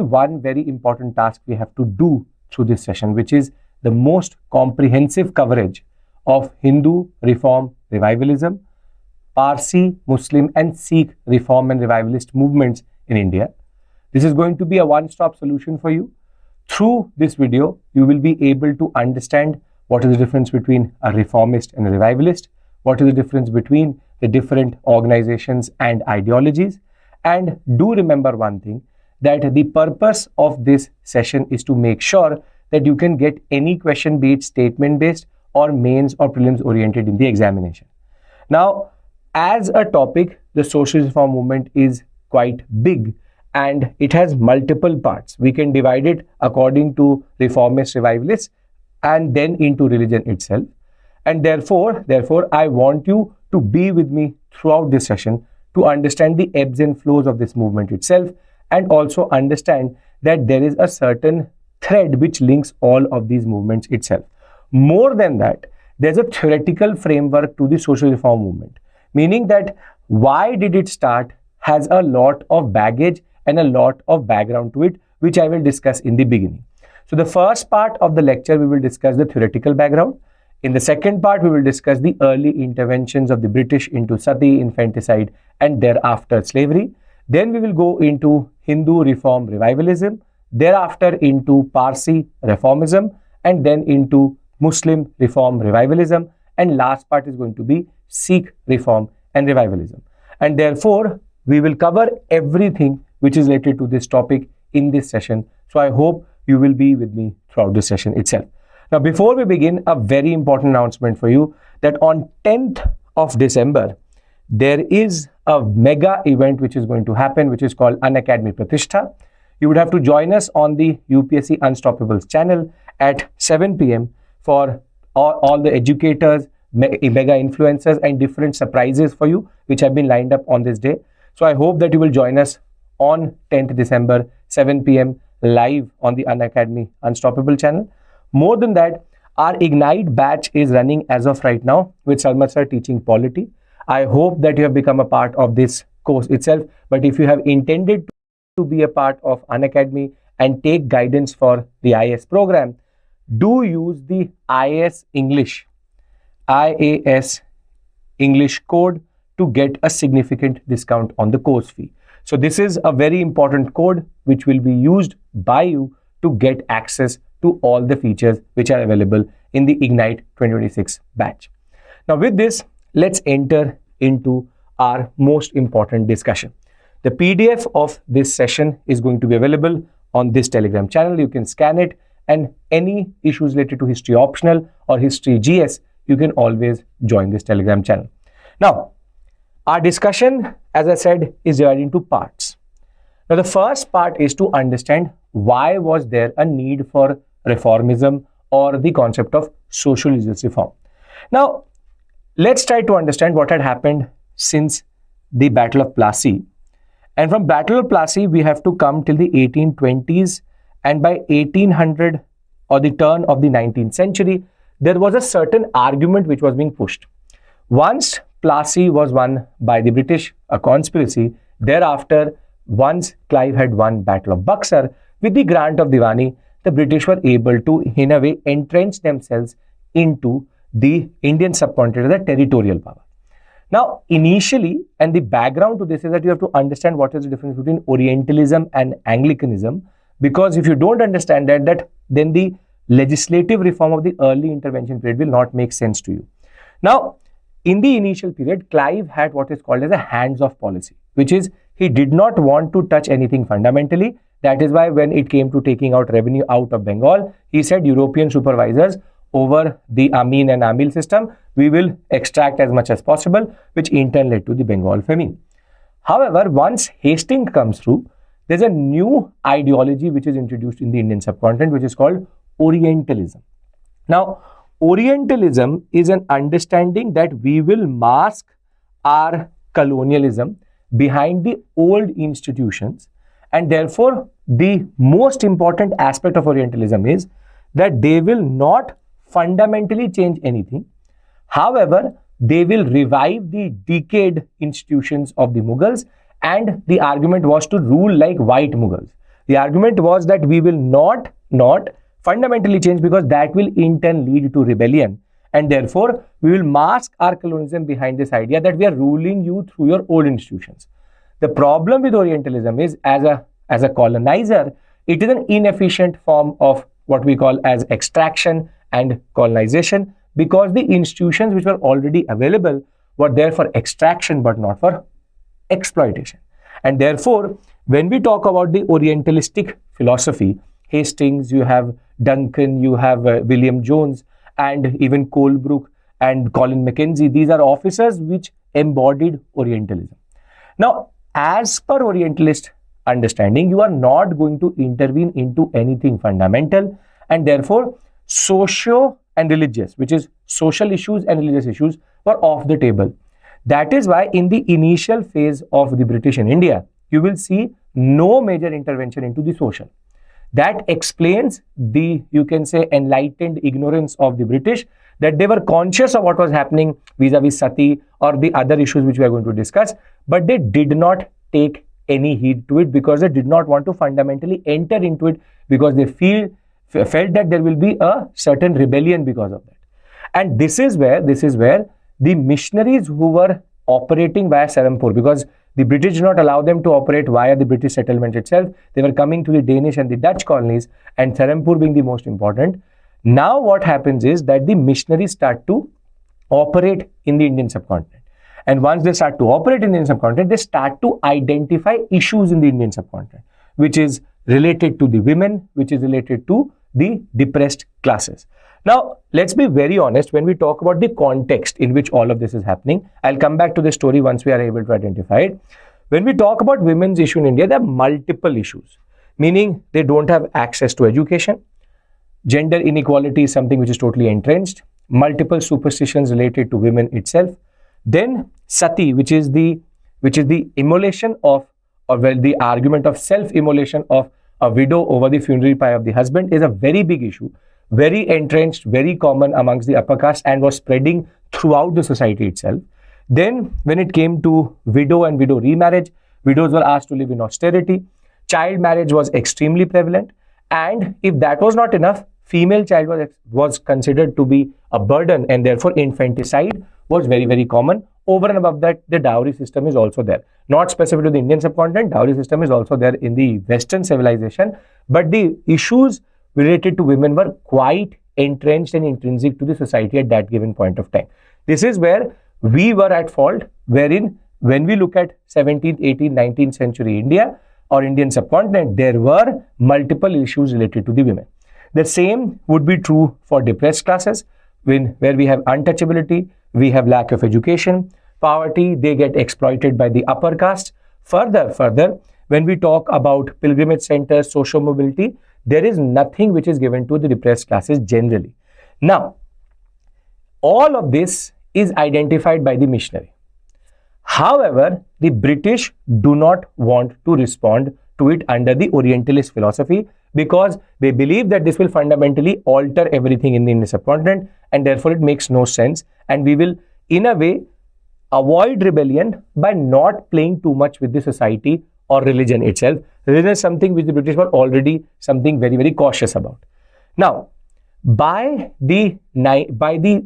one very important task we have to do through this session, which is the most comprehensive coverage of Hindu Reform Revivalism, Parsi, Muslim and Sikh Reform and Revivalist movements in India. This is going to be a one-stop solution for you. Through this video, you will be able to understand what is the difference between a reformist and a revivalist, what is the difference between the different organizations and ideologies. And do remember one thing, that the purpose of this session is to make sure that you can get any question, be it statement-based or mains or prelims oriented in the examination. Now, as a topic, the social reform movement is quite big and it has multiple parts. We can divide it according to reformist, revivalists and then into religion itself. And therefore, I want you to be with me throughout this session to understand the ebbs and flows of this movement itself, and also understand that there is a certain thread which links all of these movements itself. More than that, there's a theoretical framework to the social reform movement, meaning that why did it start has a lot of baggage and a lot of background to it, which I will discuss in the beginning. So the first part of the lecture, we will discuss the theoretical background. In the second part, we will discuss the early interventions of the British into Sati, infanticide and thereafter slavery. Then we will go into Hindu Reform Revivalism, thereafter into Parsi Reformism, and then into Muslim Reform Revivalism. And last part is going to be Sikh Reform and Revivalism. And therefore, we will cover everything which is related to this topic in this session. So I hope you will be with me throughout this session itself. Now, before we begin, a very important announcement for you that on 10th of December, there is a mega event which is going to happen, which is called Unacademy Pratishtha. You would have to join us on the UPSC Unstoppables channel at 7 p.m. for all the educators, mega influencers and different surprises for you, which have been lined up on this day. So I hope that you will join us on 10th December, 7 p.m. live on the Unacademy Unstoppable channel. More than that, our Ignite batch is running as of right now with Salmat sir teaching polity. I hope that you have become a part of this course itself. But if you have intended to be a part of Unacademy and take guidance for the IAS program, do use the IAS English code to get a significant discount on the course fee. So this is a very important code which will be used by you to get access to all the features which are available in the Ignite 2026 batch. Now with this, let's enter into our most important discussion. The PDF of this session is going to be available on this Telegram channel. You can scan it, and any issues related to history optional or history GS, you can always join this Telegram channel. Now, our discussion, as I said, is divided into parts. Now, the first part is to understand why was there a need for reformism or the concept of socio-religious reform. Now, let's try to understand what had happened since the Battle of Plassey. And from Battle of Plassey, we have to come till the 1820s. And by 1800 or the turn of the 19th century, there was a certain argument which was being pushed. Once Plassey was won by the British, a conspiracy, thereafter, once Clive had won Battle of Buxar, with the grant of Diwani, the British were able to, in a way, entrench themselves into the Indian subcontinent as a territorial power. Now, initially, and the background to this is that you have to understand what is the difference between Orientalism and Anglicanism, because if you don't understand that, then the legislative reform of the early intervention period will not make sense to you. Now, in the initial period, Clive had what is called as a hands-off policy, which is he did not want to touch anything fundamentally. That is why when it came to taking out revenue out of Bengal, he said European supervisors over the Amin and Amil system, we will extract as much as possible, which in turn led to the Bengal famine. However, once Hastings comes through, there's a new ideology which is introduced in the Indian subcontinent, which is called Orientalism. Now, Orientalism is an understanding that we will mask our colonialism behind the old institutions, and therefore the most important aspect of Orientalism is that they will not fundamentally change anything. However, they will revive the decayed institutions of the Mughals, and the argument was to rule like white Mughals. The argument was that we will not fundamentally change because that will in turn lead to rebellion. And therefore, we will mask our colonialism behind this idea that we are ruling you through your old institutions. The problem with Orientalism is, as a colonizer, it is an inefficient form of what we call as extraction and colonization, because the institutions which were already available were there for extraction but not for exploitation. And therefore, when we talk about the Orientalistic philosophy, Hastings, you have Duncan, you have William Jones, and even Colebrook and Colin Mackenzie, these are officers which embodied Orientalism. Now, as per Orientalist understanding, you are not going to intervene into anything fundamental, and therefore socio and religious, which is social issues and religious issues, were off the table. That is why in the initial phase of the British in India, you will see no major intervention into the social. That explains the, you can say, enlightened ignorance of the British, that they were conscious of what was happening vis-a-vis Sati or the other issues which we are going to discuss, but they did not take any heed to it because they did not want to fundamentally enter into it, because they felt that there will be a certain rebellion because of that. And this is where the missionaries who were operating via Serampore, because the British did not allow them to operate via the British settlement itself. They were coming to the Danish and the Dutch colonies, and Serampore being the most important. Now what happens is that the missionaries start to operate in the Indian subcontinent. And once they start to operate in the Indian subcontinent, they start to identify issues in the Indian subcontinent, which is related to the women, which is related to the depressed classes. Now, let's be very honest when we talk about the context in which all of this is happening. I'll come back to the story once we are able to identify it. When we talk about women's issue in India, there are multiple issues, meaning they don't have access to education. Gender inequality is something which is totally entrenched. Multiple superstitions related to women itself. Then Sati, which is the immolation of, or well, the argument of self-immolation of a widow over the funerary pyre of the husband, is a very big issue, very entrenched, very common amongst the upper caste, and was spreading throughout the society itself. Then when it came to widow and widow remarriage, widows were asked to live in austerity. Child marriage was extremely prevalent, and if that was not enough, female child was considered to be a burden, and therefore infanticide was very, very common. Over and above that, the dowry system is also there. Not specific to the Indian subcontinent, dowry system is also there in the Western civilization, but the issues related to women were quite entrenched and intrinsic to the society at that given point of time. This is where we were at fault, wherein when we look at 17th, 18th, 19th century India or Indian subcontinent, there were multiple issues related to the women. The same would be true for depressed classes, where we have untouchability, we have lack of education, poverty, they get exploited by the upper caste. Further, when we talk about pilgrimage centers, social mobility, there is nothing which is given to the depressed classes generally. Now, all of this is identified by the missionary. However, the British do not want to respond to it under the Orientalist philosophy, because they believe that this will fundamentally alter everything in the Indian subcontinent, and therefore it makes no sense, and we will in a way avoid rebellion by not playing too much with the society or religion itself. Religion is something which the British were already something very, very cautious about. Now, by the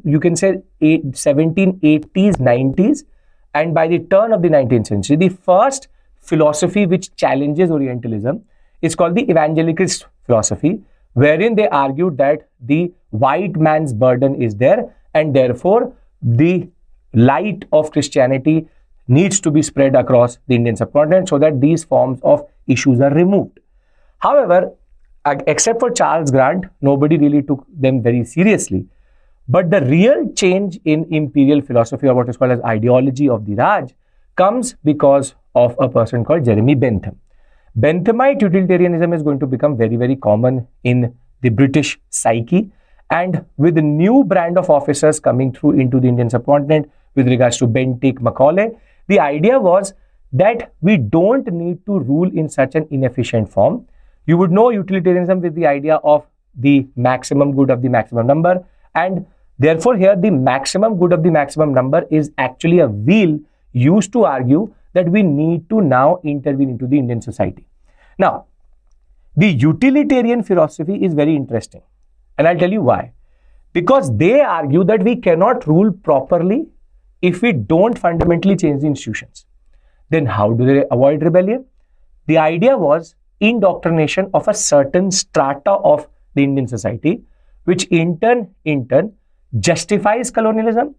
you can say 1780s, 90s, and by the turn of the 19th century, the first philosophy which challenges Orientalism is called the Evangelicalist philosophy, wherein they argued that the white man's burden is there, and therefore the light of Christianity needs to be spread across the Indian subcontinent so that these forms of issues are removed. However, except for Charles Grant, nobody really took them very seriously. But the real change in imperial philosophy, or what is called as ideology of the Raj, comes because of a person called Jeremy Bentham. Benthamite utilitarianism is going to become very, very common in the British psyche, and with the new brand of officers coming through into the Indian subcontinent with regards to Bentinck, Macaulay, the idea was that we don't need to rule in such an inefficient form. You would know utilitarianism with the idea of the maximum good of the maximum number, and therefore here the maximum good of the maximum number is actually a wheel used to argue that we need to now intervene into the Indian society. Now, The utilitarian philosophy is very interesting, and I'll tell you why. Because they argue that we cannot rule properly if we don't fundamentally change the institutions. Then how do they avoid rebellion? The idea was indoctrination of a certain strata of the Indian society, which in turn justifies colonialism,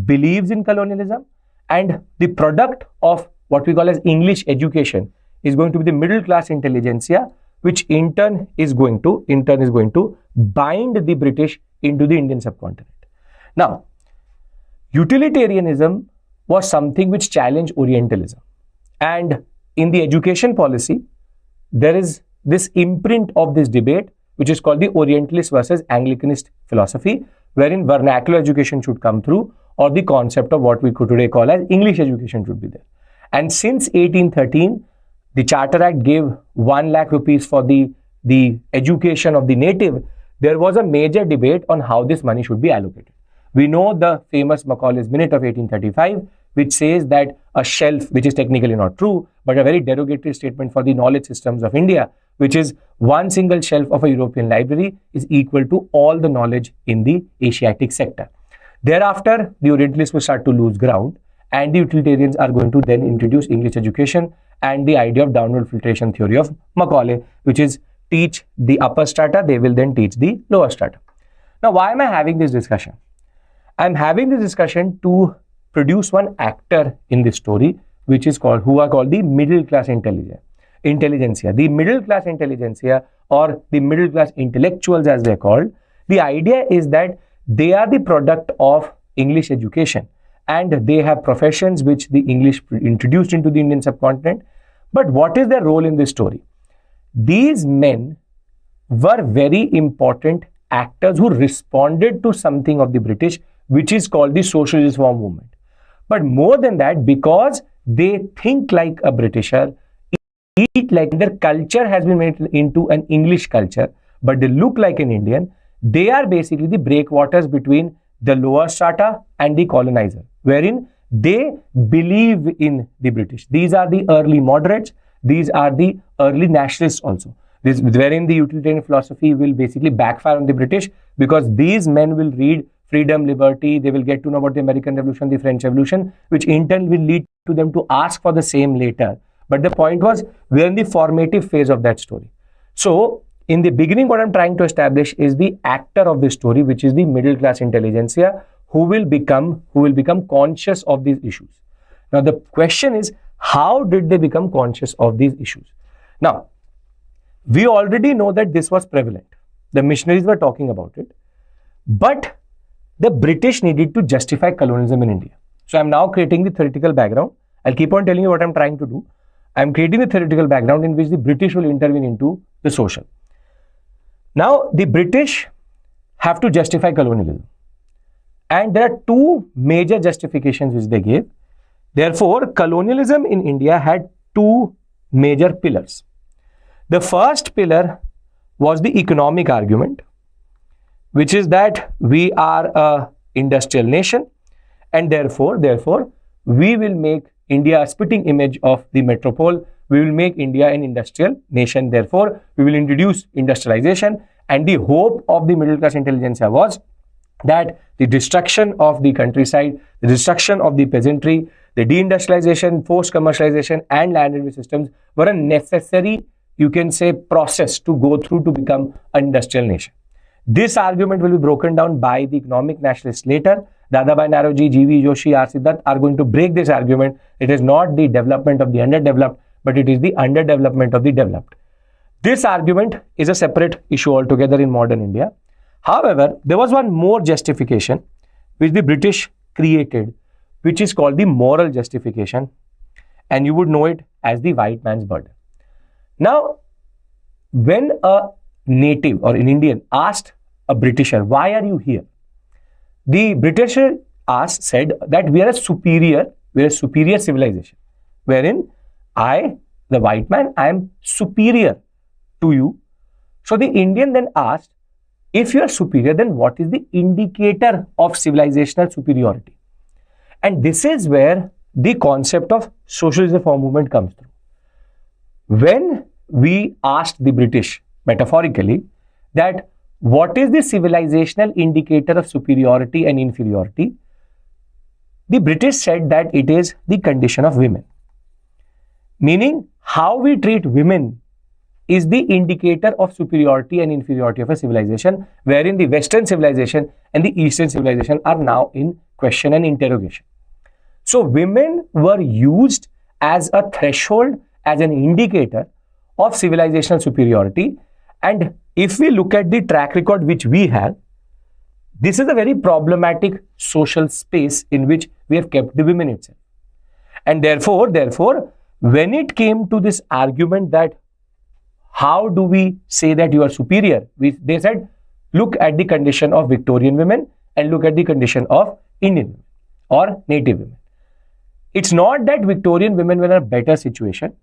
believes in colonialism, and the product of what we call as English education is going to be the middle class intelligentsia, which in turn is going to bind the British into the Indian subcontinent. Now, utilitarianism was something which challenged Orientalism, and in the education policy, there is this imprint of this debate, which is called the Orientalist versus Anglicanist philosophy, wherein vernacular education should come through, or the concept of what we could today call as English education should be there. And since 1813, the Charter Act gave 1 lakh rupees for the education of the native. There was a major debate on how this money should be allocated. We know the famous Macaulay's Minute of 1835, which says that a shelf, which is technically not true, but a very derogatory statement for the knowledge systems of India, which is one single shelf of a European library is equal to all the knowledge in the Asiatic sector. Thereafter, the Orientalists will start to lose ground, and the utilitarians are going to then introduce English education and the idea of downward filtration theory of Macaulay, which is teach the upper strata, they will then teach the lower strata. Now, why am I having this discussion? I'm having this discussion to produce one actor in this story, which is called, who are called the middle class intelligentsia. The middle class intelligentsia, or the middle class intellectuals as they're called, the idea is that they are the product of English education, and they have professions which the English introduced into the Indian subcontinent. But what is their role in this story? These men were very important actors who responded to something of the British, which is called the Socio-Religious Reform Movement. But more than that, because they think like a Britisher, eat like, their culture has been made into an English culture, but they look like an Indian, they are basically the breakwaters between the lower strata and the colonizer, wherein they believe in the British. These are the early moderates, these are the early nationalists also. This, wherein the utilitarian philosophy will basically backfire on the British, because these men will read freedom, liberty, they will get to know about the American Revolution, the French Revolution, which in turn will lead to them to ask for the same later. But the point was, we are in the formative phase of that story. So, in the beginning, what I'm trying to establish is the actor of this story, which is the middle class intelligentsia, who will become conscious of these issues. Now, the question is, how did they become conscious of these issues? Now, we already know that this was prevalent. The missionaries were talking about it, but the British needed to justify colonialism in India. So, I'm now creating the theoretical background. I'll keep on telling you what I'm trying to do. I'm creating the theoretical background in which the British will intervene into the social. Now, the British have to justify colonialism, and there are two major justifications which they gave. Therefore, colonialism in India had two major pillars. The first pillar was the economic argument, which is that we are an industrial nation, and therefore, we will make India a spitting image of the metropole. We will make India an industrial nation. Therefore, we will introduce industrialization. And the hope of the middle class intelligentsia was that the destruction of the countryside, the destruction of the peasantry, the deindustrialization, forced commercialization, and land revenue systems were a necessary, you can say, process to go through to become an industrial nation. This argument will be broken down by the economic nationalists later. Dadabhai Naoroji, G.V. Joshi, R. Siddharth are going to break this argument. It is not the development of the underdeveloped, but it is the underdevelopment of the developed. This argument is a separate issue altogether in modern India. However, there was one more justification which the British created, which is called the moral justification, and you would know it as the white man's burden. Now, when a native or an Indian asked a Britisher, why are you here? The Britisher said that we are a superior civilization, wherein I, the white man, I am superior to you. So the Indian then asked, if you are superior, then what is the indicator of civilizational superiority? And this is where the concept of Socio-Religious Reform Movement comes through. When we asked the British, metaphorically, that what is the civilizational indicator of superiority and inferiority? The British said that it is the condition of women. Meaning, how we treat women is the indicator of superiority and inferiority of a civilization, wherein the Western civilization and the Eastern civilization are now in question and interrogation. So women were used as a threshold, as an indicator of civilizational superiority. And if we look at the track record which we have, this is a very problematic social space in which we have kept the women itself. And therefore, when it came to this argument that how do we say that you are superior, they said, look at the condition of Victorian women and look at the condition of Indian women or native women. It's not that Victorian women were in a better situation.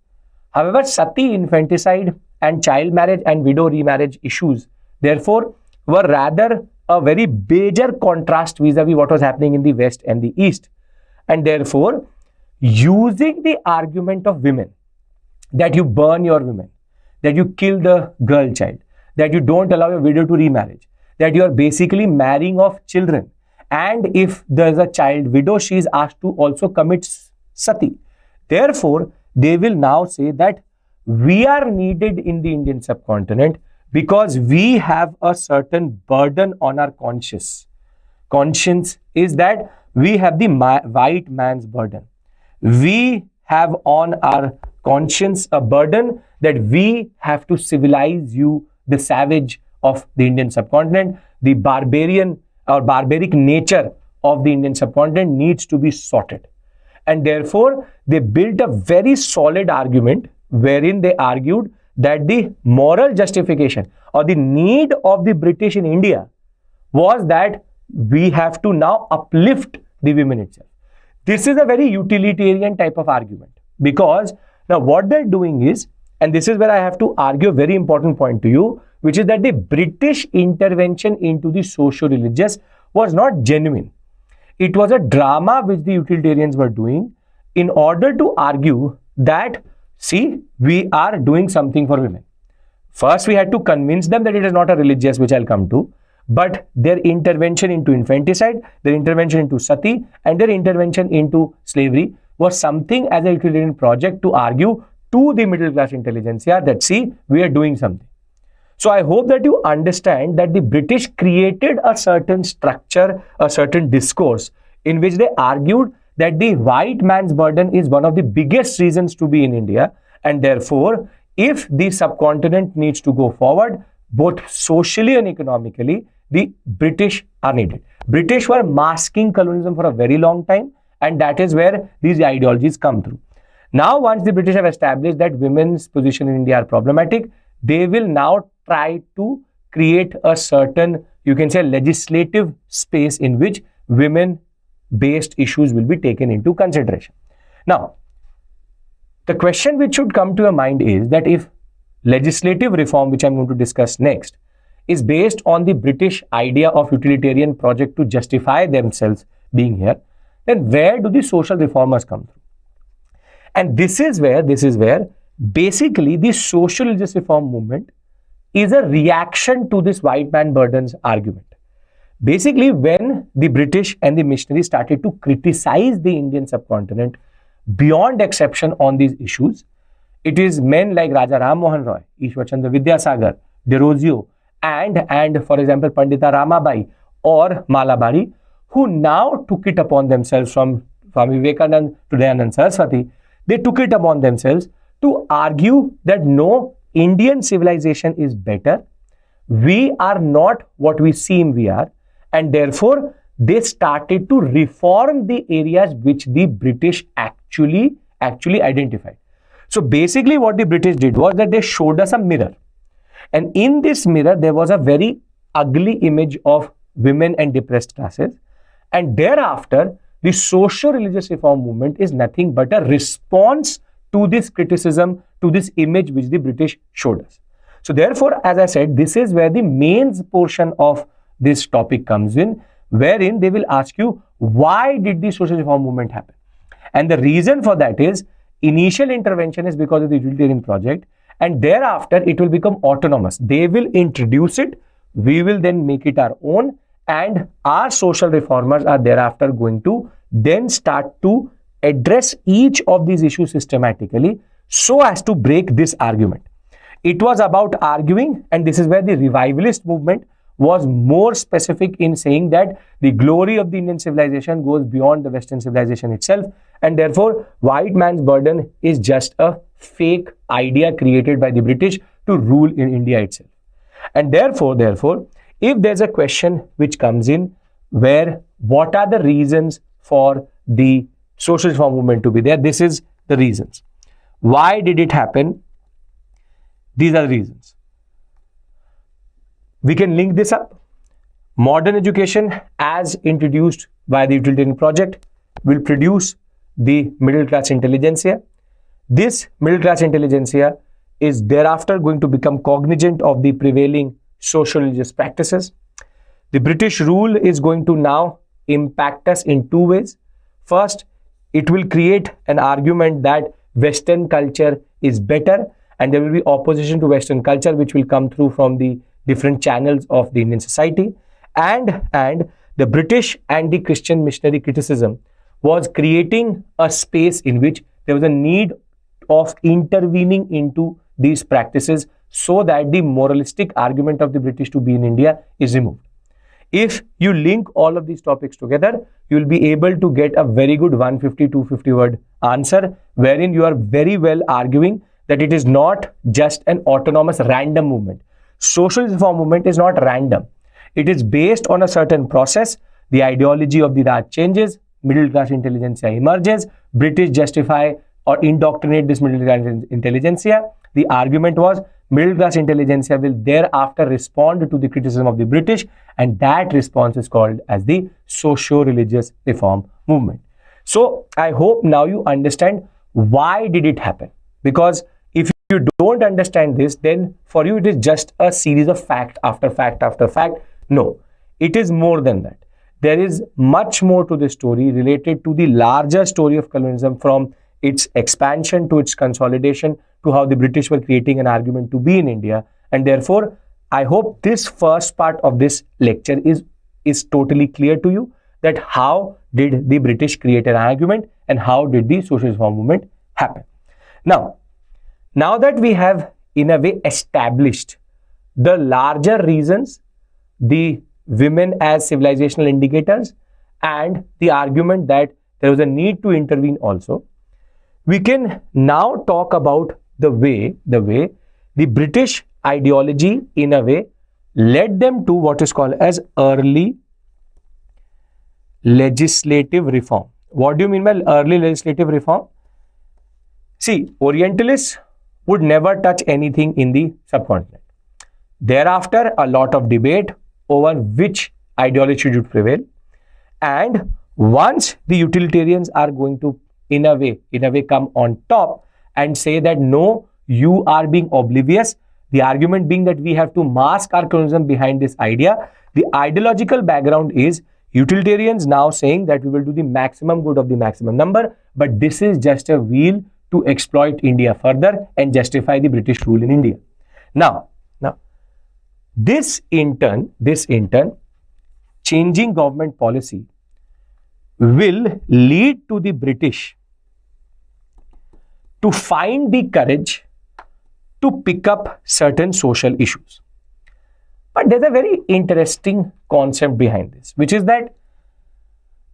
However, Sati, infanticide and child marriage and widow remarriage issues, therefore, were rather a very major contrast vis-a-vis what was happening in the West and the East. And therefore, using the argument of women, that you burn your women, that you kill the girl child, that you don't allow your widow to remarriage, that you are basically marrying off children, and if there is a child widow, she is asked to also commit sati. Therefore, they will now say that we are needed in the Indian subcontinent because we have a certain burden on our conscience. Conscience is that we have the white man's burden. We have on our conscience a burden that we have to civilize you, the savage of the Indian subcontinent. The barbarian or barbaric nature of the Indian subcontinent needs to be sorted. And therefore, they built a very solid argument wherein they argued that the moral justification or the need of the British in India was that we have to now uplift the women itself. This is a very utilitarian type of argument, because now what they're doing is, and this is where I have to argue a very important point to you, which is that the British intervention into the socio-religious was not genuine. It was a drama which the utilitarians were doing in order to argue that, see, we are doing something for women. First, we had to convince them that it is not a religious, which I'll come to, but their intervention into infanticide, their intervention into sati, and their intervention into slavery was something as a utilitarian project to argue to the middle class intelligentsia that, see, we are doing something. So I hope that you understand that the British created a certain structure, a certain discourse in which they argued that the white man's burden is one of the biggest reasons to be in India, and therefore, if the subcontinent needs to go forward, both socially and economically, the British are needed. British were masking colonialism for a very long time, and that is where these ideologies come through. Now, once the British have established that women's position in India are problematic, they will now try to create a certain, you can say, legislative space in which women-based issues will be taken into consideration. Now, the question which should come to your mind is that if legislative reform, which I'm going to discuss next, is based on the British idea of utilitarian project to justify themselves being here, then where do the social reformers come through? And this is where basically the Socio-Religious Reform Movement is a reaction to this white man burdens argument. Basically, when the British and the missionaries started to criticize the Indian subcontinent beyond exception on these issues, it is men like Raja Ram Mohan Roy, Ishwar Chandra Vidyasagar, Derozio, and for example, Pandita Ramabai or Malabari, who now took it upon themselves from Swami Vivekananda to Dayanand Saraswati. They took it upon themselves to argue that no, Indian civilization is better. We are not what we seem we are, and therefore they started to reform the areas which the British actually identified. So basically what the British did was that they showed us a mirror, and in this mirror there was a very ugly image of women and depressed classes, and thereafter the Socio-Religious Reform Movement is nothing but a response to this criticism, to this image which the British showed us. So therefore, as I said, this is where the main portion of this topic comes in, wherein they will ask you, why did the Social Reform Movement happen? And the reason for that is, initial intervention is because of the utilitarian project, and thereafter it will become autonomous. They will introduce it, we will then make it our own, and our social reformers are thereafter going to then start to address each of these issues systematically so as to break this argument. It was about arguing, and this is where the revivalist movement was more specific in saying that the glory of the Indian civilization goes beyond the Western civilization itself, and therefore white man's burden is just a fake idea created by the British to rule in India itself. And therefore, if there's a question which comes in where what are the reasons for the social reform movement to be there, this is the reasons. Why did it happen? These are the reasons. We can link this up. Modern education as introduced by the utilitarian project will produce the middle class intelligentsia. This middle class intelligentsia is thereafter going to become cognizant of the prevailing socio-religious practices. The British rule is going to now impact us in two ways. First, it will create an argument that Western culture is better, and there will be opposition to Western culture which will come through from the different channels of the Indian society. And the British and the Christian missionary criticism was creating a space in which there was a need of intervening into these practices so that the moralistic argument of the British to be in India is removed. If you link all of these topics together, you will be able to get a very good 150-250 word answer wherein you are very well arguing that it is not just an autonomous random movement. Social reform movement is not random. It is based on a certain process. The ideology of the Raj changes, middle class intelligentsia emerges, British justify or indoctrinate this middle class intelligentsia. The argument was middle class intelligentsia will thereafter respond to the criticism of the British, and that response is called as the socio-religious reform movement. So I hope now you understand why did it happen, because if you don't understand this, then for you it is just a series of fact after fact after fact. No, it is more than that. There is much more to this story related to the larger story of colonialism, from its expansion to its consolidation to how the British were creating an argument to be in India. And therefore, I hope this first part of this lecture is totally clear to you, that how did the British create an argument and how did the social reform movement happen. Now that we have in a way established the larger reasons, the women as civilizational indicators, and the argument that there was a need to intervene also, we can now talk about the way the British ideology in a way led them to what is called as early legislative reform. What do you mean by early legislative reform? See, Orientalists would never touch anything in the subcontinent. Thereafter, a lot of debate over which ideology should prevail, and once the utilitarians are going to in a way come on top and say that no, you are being oblivious, the argument being that we have to mask our colonialism behind this idea. The ideological background is utilitarians now saying that we will do the maximum good of the maximum number, but this is just a wheel to exploit India further and justify the British rule in India. Now, this in turn, changing government policy will lead to the British to find the courage to pick up certain social issues. But there's a very interesting concept behind this, which is that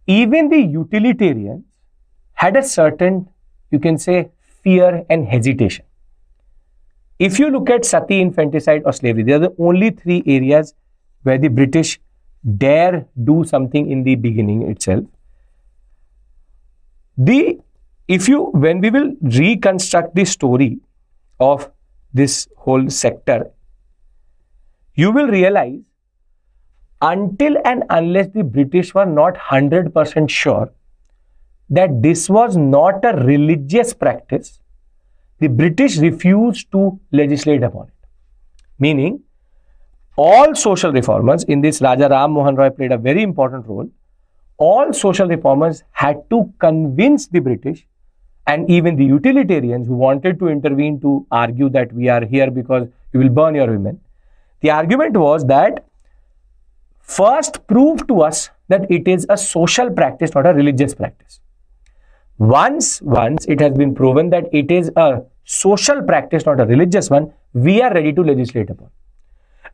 even the utilitarians had a certain, you can say, fear and hesitation. If you look at Sati, infanticide or slavery, they are the only three areas where the British dare do something in the beginning itself. When we will reconstruct the story of this whole sector, you will realize until and unless the British were not 100% sure that this was not a religious practice, the British refused to legislate upon it. Meaning, all social reformers, in this Raja Ram Mohan Roy played a very important role, all social reformers had to convince the British and even the utilitarians who wanted to intervene to argue that we are here because you will burn your women. The argument was that first prove to us that it is a social practice, not a religious practice. Once it has been proven that it is a social practice, not a religious one, we are ready to legislate upon.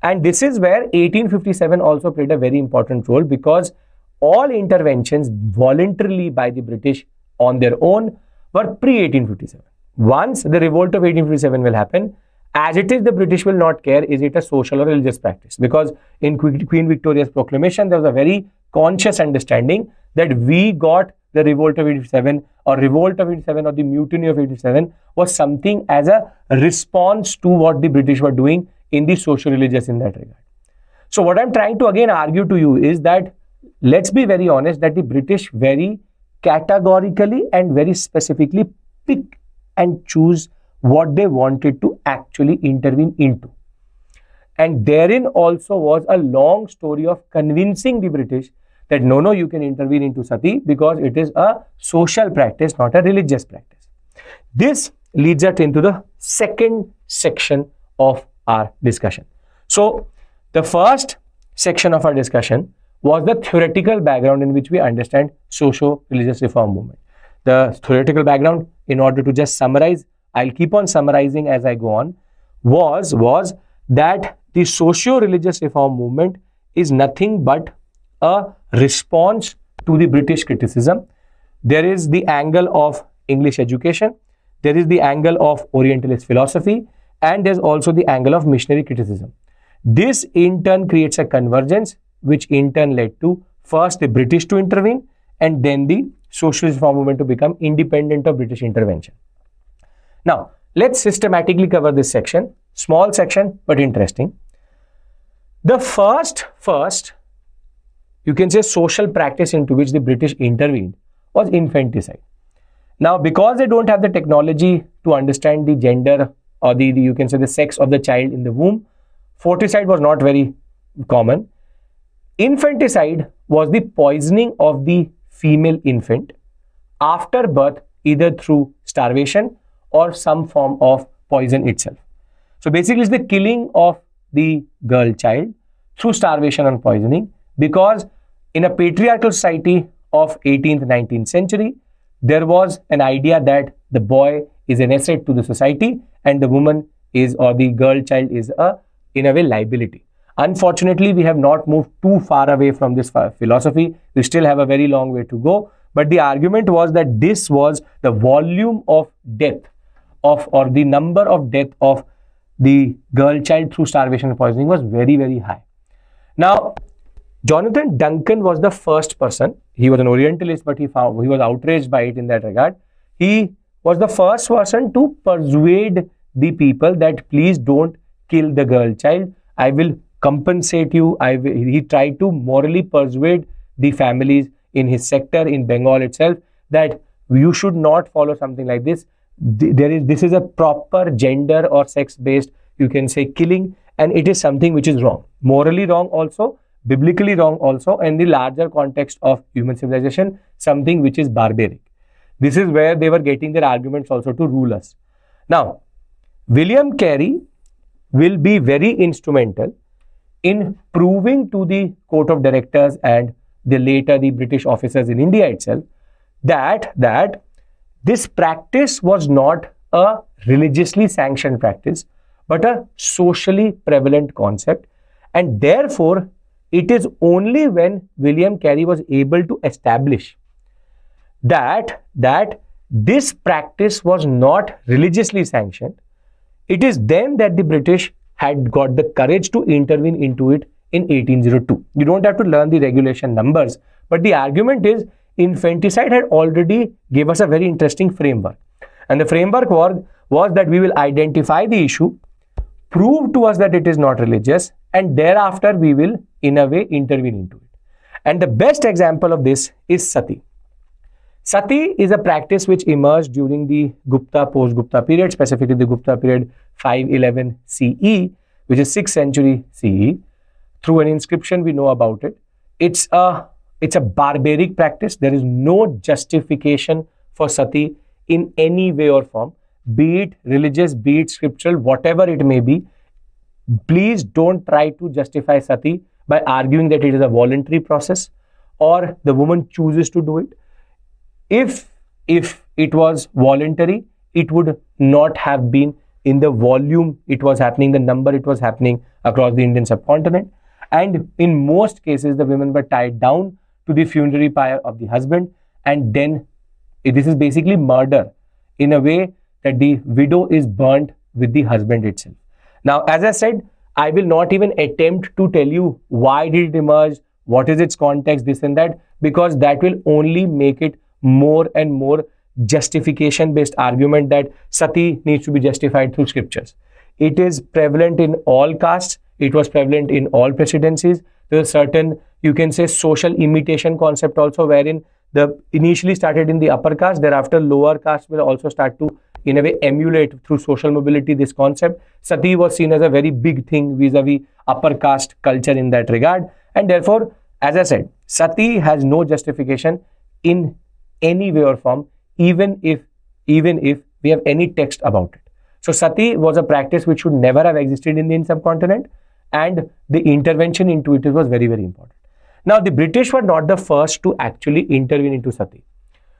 And this is where 1857 also played a very important role, because all interventions voluntarily by the British on their own were pre-1857. Once the revolt of 1857 will happen, as it is, the British will not care is it a social or religious practice, because in Queen Victoria's proclamation there was a very conscious understanding that we got the revolt of 87 or revolt of 87 or the mutiny of 87 was something as a response to what the British were doing in the socio-religious in that regard. So what I'm trying to again argue to you is that let's be very honest that the British very categorically and very specifically pick and choose what they wanted to actually intervene into. And therein also was a long story of convincing the British that no, you can intervene into Sati because it is a social practice, not a religious practice. This leads us into the second section of our discussion. So the first section of our discussion was the theoretical background in which we understand socio-religious reform movement. The theoretical background, in order to just summarize, I'll keep on summarizing as I go on, was that the socio-religious reform movement is nothing but a response to the British criticism. There is the angle of English education, there is the angle of Orientalist philosophy, and there's also the angle of missionary criticism. This in turn creates a convergence, which in turn led to first the British to intervene and then the socialist reform movement to become independent of British intervention. Now, let's systematically cover this section. Small section, but interesting. The first, you can say social practice into which the British intervened was infanticide. Now, because they don't have the technology to understand the gender or the you can say the sex of the child in the womb, foeticide was not very common. Infanticide was the poisoning of the female infant after birth, either through starvation or some form of poison itself. So basically it's the killing of the girl child through starvation and poisoning, because in a patriarchal society of 18th, 19th century, there was an idea that the boy is an asset to the society and the woman is, or the girl child is in a way liability. Unfortunately, we have not moved too far away from this philosophy. We still have a very long way to go. But the argument was that this was the volume of death of, or the number of death of the girl child through starvation and poisoning was very, very high. Now, Jonathan Duncan was the first person. He was an Orientalist, but he was outraged by it in that regard. He was the first person to persuade the people that please don't kill the girl child. I will compensate you. He tried to morally persuade the families in his sector in Bengal itself that you should not follow something like this. This is a proper gender or sex based, you can say, killing, and it is something which is wrong, morally wrong also, biblically wrong also, and the larger context of human civilization, something which is barbaric. This is where they were getting their arguments also to rule us. Now, William Carey will be very instrumental in proving to the court of directors and later the British officers in India itself that this practice was not a religiously sanctioned practice, but a socially prevalent concept. And therefore, it is only when William Carey was able to establish that this practice was not religiously sanctioned, it is then that the British had got the courage to intervene into it in 1802. You don't have to learn the regulation numbers, but the argument is infanticide had already gave us a very interesting framework. And the framework was that we will identify the issue, prove to us that it is not religious, and thereafter we will in a way intervene into it. And the best example of this is Sati. Sati is a practice which emerged during the Gupta, post-Gupta period, specifically the Gupta period 511 CE, which is 6th century CE. Through an inscription we know about it. It's a barbaric practice. There is no justification for Sati in any way or form, be it religious, be it scriptural, whatever it may be. Please don't try to justify sati by arguing that it is a voluntary process or the woman chooses to do it. If it was voluntary, it would not have been in the volume it was happening, the number it was happening across the Indian subcontinent. And in most cases, the women were tied down to the funerary pyre of the husband, and then this is basically murder in a way that the widow is burnt with the husband itself. Now, as I said, I will not even attempt to tell you why did it emerge, what is its context, this and that, because that will only make it more and more justification based argument that sati needs to be justified through scriptures. It is prevalent in all castes. It was prevalent in all presidencies. There is a certain, you can say, social imitation concept also, wherein the initially started in the upper caste, thereafter lower caste will also start to in a way emulate through social mobility this concept. Sati was seen as a very big thing vis-a-vis upper caste culture in that regard, and therefore, as I said, sati has no justification in any way or form, even if we have any text about it. So sati was a practice which should never have existed in the Indian subcontinent, and the intervention into it was very, very important. Now, the British were not the first to actually intervene into sati.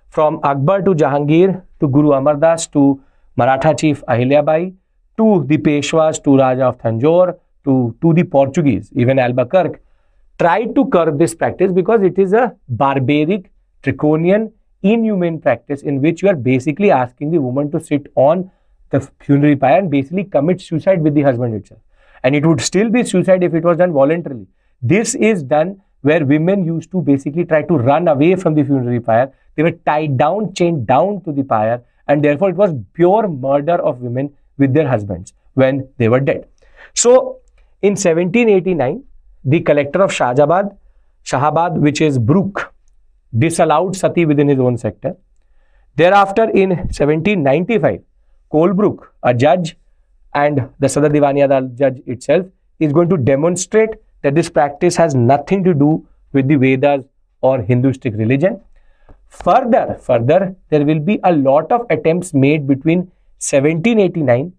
From Akbar to Jahangir to Guru Amar Das to Maratha chief Ahilya Bai to the Peshwas to Raja of Tanjore to the Portuguese, even Albuquerque, tried to curb this practice because it is a barbaric, draconian, inhumane practice in which you are basically asking the woman to sit on the funerary pyre and basically commit suicide with the husband itself. And it would still be suicide if it was done voluntarily. This is done where women used to basically try to run away from the funerary pyre. They were tied down, chained down to the pyre, and therefore it was pure murder of women with their husbands when they were dead. So in 1789, the collector of Shahabad, which is Brooke, disallowed sati within his own sector. Thereafter, in 1795, Colebrook, a judge, and the Sadar Divani Adalat judge itself is going to demonstrate that this practice has nothing to do with the Vedas or Hinduistic religion. Further, there will be a lot of attempts made between 1789,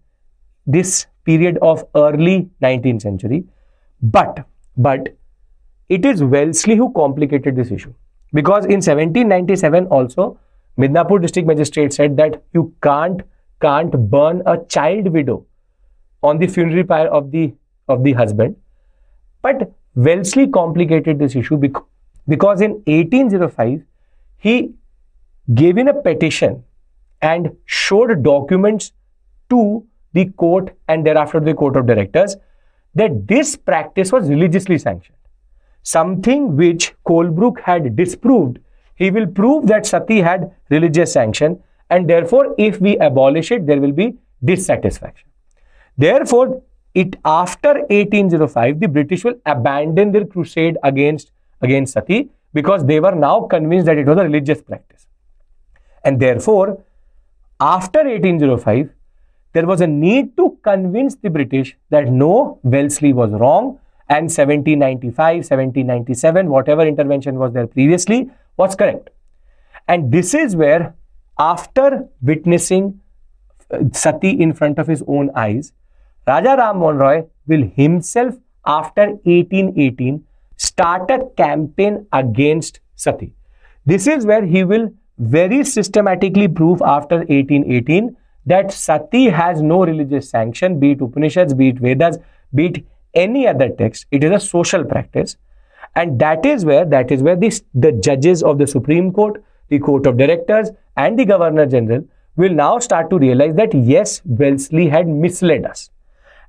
this period of early 19th century, but it is Wellesley who complicated this issue, because in 1797 also, Midnapur district magistrate said that you can't burn a child widow on the funerary pyre of the husband. But Wellesley complicated this issue because in 1805 he gave in a petition and showed documents to the court and thereafter the court of directors that this practice was religiously sanctioned. Something which Colebrook had disproved, he will prove that sati had religious sanction, and therefore if we abolish it, there will be dissatisfaction. Therefore, after 1805, the British will abandon their crusade against sati because they were now convinced that it was a religious practice. And therefore, after 1805, there was a need to convince the British that no, Wellesley was wrong, and 1795, 1797, whatever intervention was there previously was correct. And this is where, after witnessing sati in front of his own eyes, Raja Ram Mohan Roy will himself, after 1818, start a campaign against sati. This is where he will very systematically prove after 1818 that sati has no religious sanction, be it Upanishads, be it Vedas, be it any other text. It is a social practice, and that is where the judges of the Supreme Court, the Court of Directors, and the Governor General will now start to realize that yes, Wellesley had misled us.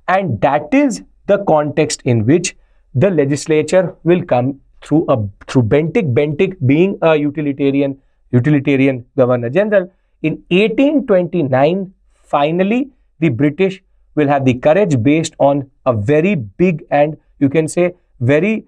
And that is the context in which the legislature will come through Bentinck being a utilitarian Governor General. In 1829, finally, the British will have the courage, based on a very big and you can say very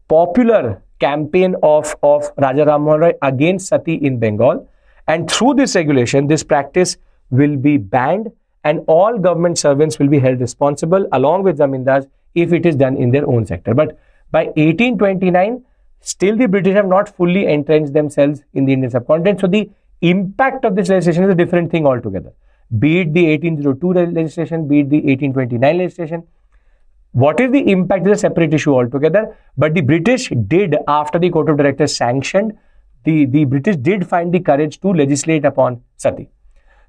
popular campaign of Raja Ram Mohan Roy against sati in Bengal. And through this regulation, this practice will be banned, and all government servants will be held responsible along with zamindars if it is done in their own sector. But by 1829, still the British have not fully entrenched themselves in the Indian subcontinent. So the impact of this legislation is a different thing altogether. Be it the 1802 legislation, be it the 1829 legislation. What is the impact is a separate issue altogether. But the British did, after the Court of Directors sanctioned, the British did find the courage to legislate upon Sati.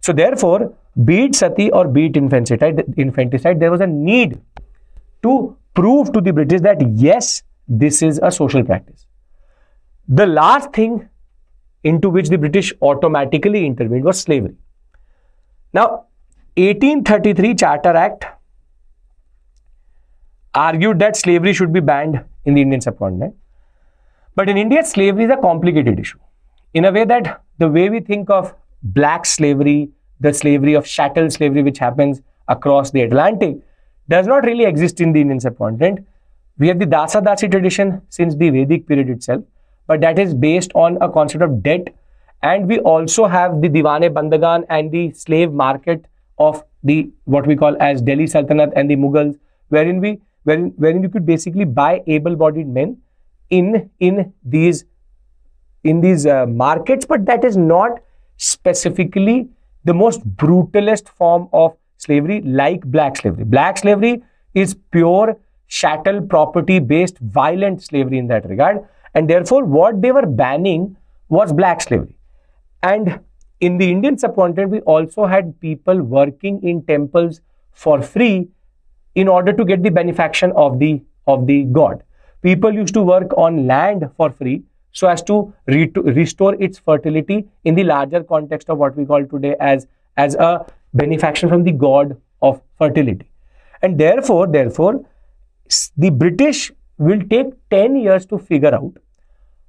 So therefore, be it Sati or be it infanticide, there was a need to prove to the British that yes, this is a social practice. The last thing into which the British automatically intervened was slavery. Now, 1833 Charter Act argued that slavery should be banned in the Indian subcontinent. But in India, slavery is a complicated issue. In a way that the way we think of black slavery, the slavery of chattel slavery which happens across the Atlantic, does not really exist in the Indian subcontinent. We have the Dasa-Dasi tradition since the Vedic period itself, but that is based on a concept of debt. And we also have the Diwane Bandagan and the slave market of the what we call as Delhi Sultanate and the Mughals, wherein you could basically buy able-bodied men in these markets, but that is not specifically the most brutalist form of slavery like black slavery. Black slavery is pure chattel property-based violent slavery in that regard, and therefore what they were banning was black slavery. And in the Indian subcontinent, we also had people working in temples for free in order to get the benefaction of the god. People used to work on land for free so as to restore its fertility in the larger context of what we call today as a benefaction from the god of fertility. And therefore, the British will take 10 years to figure out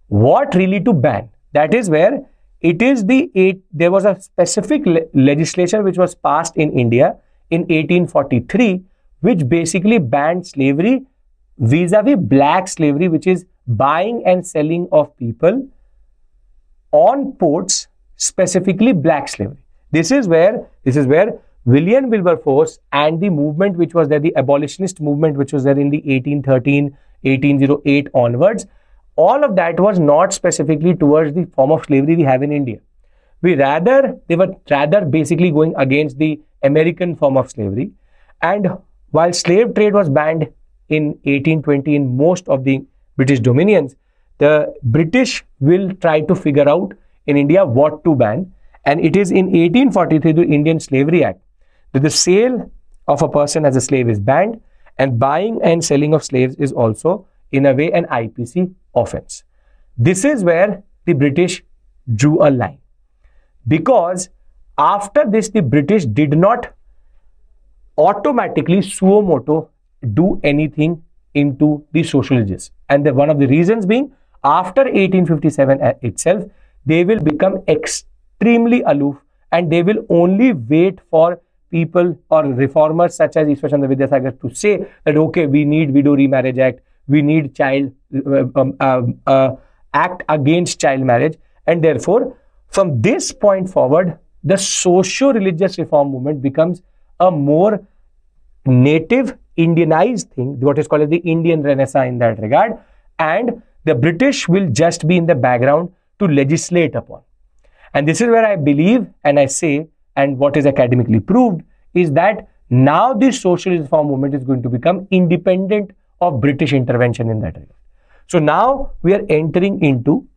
what really to ban. That is where there was a specific legislation which was passed in India in 1843, which basically banned slavery vis-a-vis black slavery, which is buying and selling of people on ports, specifically black slavery. This is where William Wilberforce and the movement which was there, the abolitionist movement which was there in the 1813, 1808 onwards, all of that was not specifically towards the form of slavery we have in India. They were rather basically going against the American form of slavery. And while slave trade was banned in 1820 in most of the British dominions, the British will try to figure out in India what to ban. And it is in 1843, the Indian Slavery Act, that the sale of a person as a slave is banned, and buying and selling of slaves is also, in a way, an IPC offense. This is where the British drew a line. Because after this, the British did not automatically suo moto do anything into the Socio-Religious. And one of the reasons being, after 1857 itself, they will become extremely aloof, and they will only wait for people or reformers such as Ishwar Chandra Vidyasagar to say that, okay, we need Widow Remarriage Act, we need act against child marriage. And therefore, from this point forward, the Socio-Religious Reform Movement becomes a more native Indianized thing, what is called as the Indian Renaissance in that regard, and the British will just be in the background to legislate upon. And this is where I believe and I say, and what is academically proved, is that now this Socio-Religious Reform Movement is going to become independent of British intervention in that regard. So now we are entering into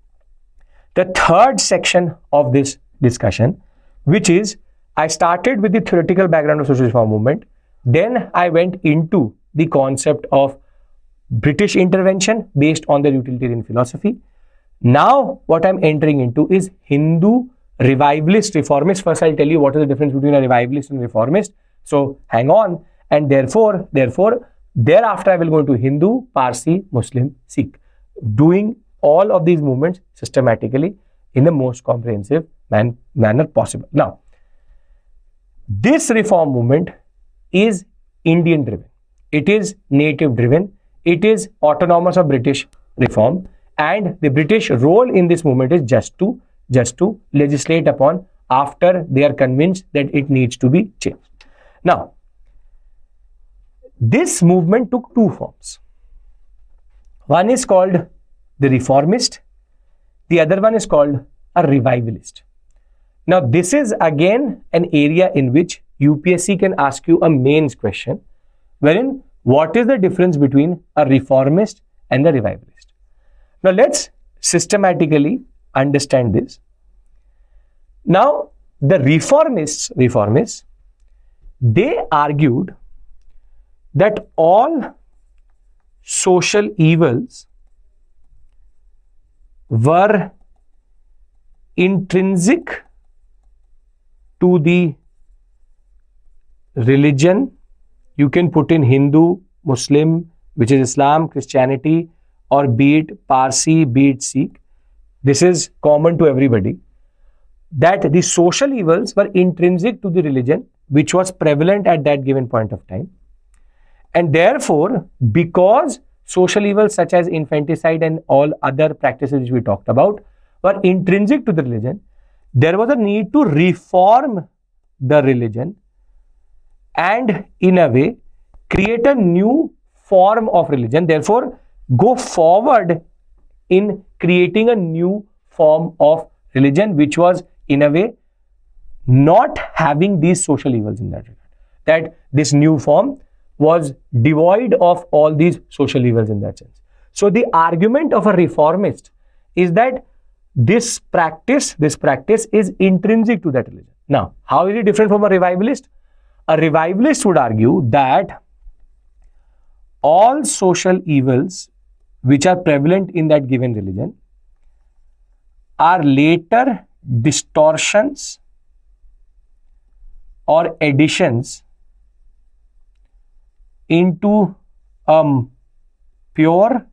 the third section of this discussion, which is, I started with the theoretical background of Socio-Religious Reform Movement. Then I went into the concept of British intervention based on their utilitarian philosophy. Now what I'm entering into is Hindu revivalist reformist. First I'll tell you what is the difference between a revivalist and reformist. So hang on. And therefore, thereafter I will go into Hindu, Parsi, Muslim, Sikh, doing all of these movements systematically in the most comprehensive manner possible. Now, this reform movement is Indian driven, it is native driven, it is autonomous of British reform, and the British role in this movement is just to legislate upon after they are convinced that it needs to be changed. Now, this movement took two forms. One is called the reformist, the other one is called a revivalist. Now, this is again an area in which UPSC can ask you a mains question, wherein what is the difference between a reformist and a revivalist? Now, let's systematically understand this. Now, the reformists, they argued that all social evils were intrinsic to the religion. You can put in Hindu, Muslim, which is Islam, Christianity, or be it Parsi, be it Sikh. This is common to everybody. That the social evils were intrinsic to the religion, which was prevalent at that given point of time. And therefore, because social evils such as infanticide and all other practices which we talked about were intrinsic to the religion, there was a need to reform the religion and in a way create a new form of religion. Therefore, go forward in creating a new form of religion which was in a way not having these social evils in that regard. That this new form was devoid of all these social evils in that sense. So the argument of a reformist is that this practice is intrinsic to that religion. Now, how is it different from a revivalist? A revivalist would argue that all social evils which are prevalent in that given religion are later distortions or additions into a pure,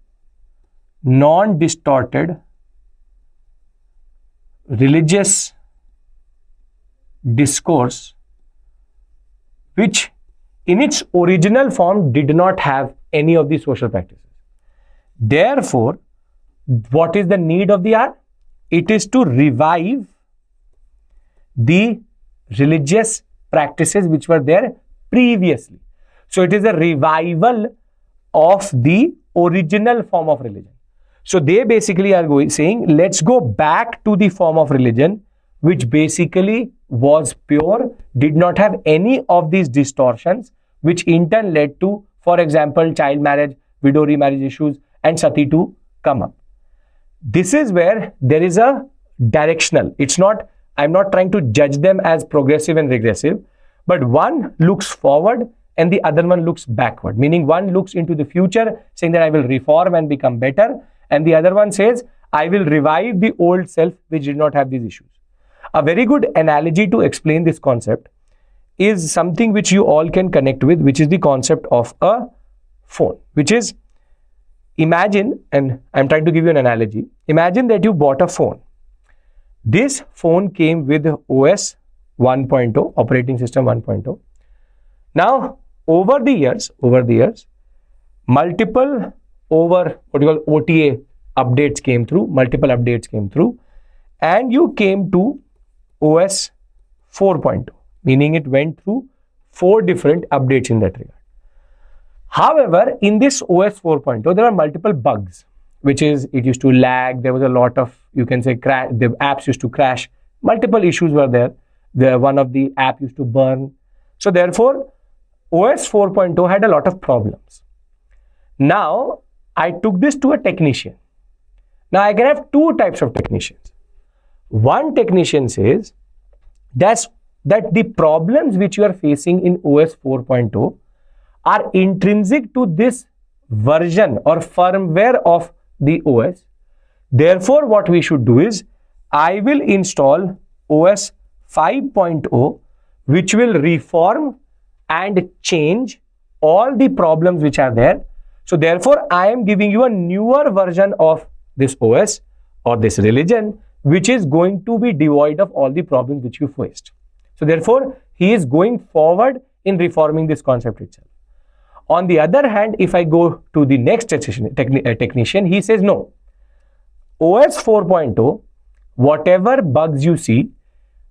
non-distorted religious discourse which in its original form did not have any of these social practices. Therefore, what is the need of the hour? It is to revive the religious practices which were there previously. So it is a revival of the original form of religion. So they basically are saying, let's go back to the form of religion which basically was pure, did not have any of these distortions, which in turn led to, for example, child marriage, widow remarriage issues, and Sati to come up. This is where there is a directional. It's not, I'm not trying to judge them as progressive and regressive, but one looks forward and the other one looks backward, meaning one looks into the future saying that I will reform and become better, and the other one says I will revive the old self which did not have these issues. A very good analogy to explain this concept is something which you all can connect with, which is the concept of a phone, which is, imagine, and I'm trying to give you an analogy, imagine that you bought a phone. This phone came with OS 1.0, operating system 1.0. Now, over the years, multiple what you call OTA updates came through, multiple updates came through, and you came to OS 4.0, meaning it went through 4 different updates in that regard. However, in this OS 4.0, there are multiple bugs, which is, it used to lag, there was a lot of, you can say, the apps used to crash, multiple issues were there. One of the app used to burn. So therefore, OS 4.0 had a lot of problems. Now, I took this to a technician. Now, I can have 2 types of technicians. One technician says that the problems which you are facing in OS 4.0 are intrinsic to this version or firmware of the OS. Therefore, what we should do is, I will install OS 5.0, which will reform and change all the problems which are there. So therefore, I am giving you a newer version of this OS or this religion, which is going to be devoid of all the problems which you faced. So therefore, he is going forward in reforming this concept itself. On the other hand, if I go to the next technician, he says, no, OS 4.0, whatever bugs you see,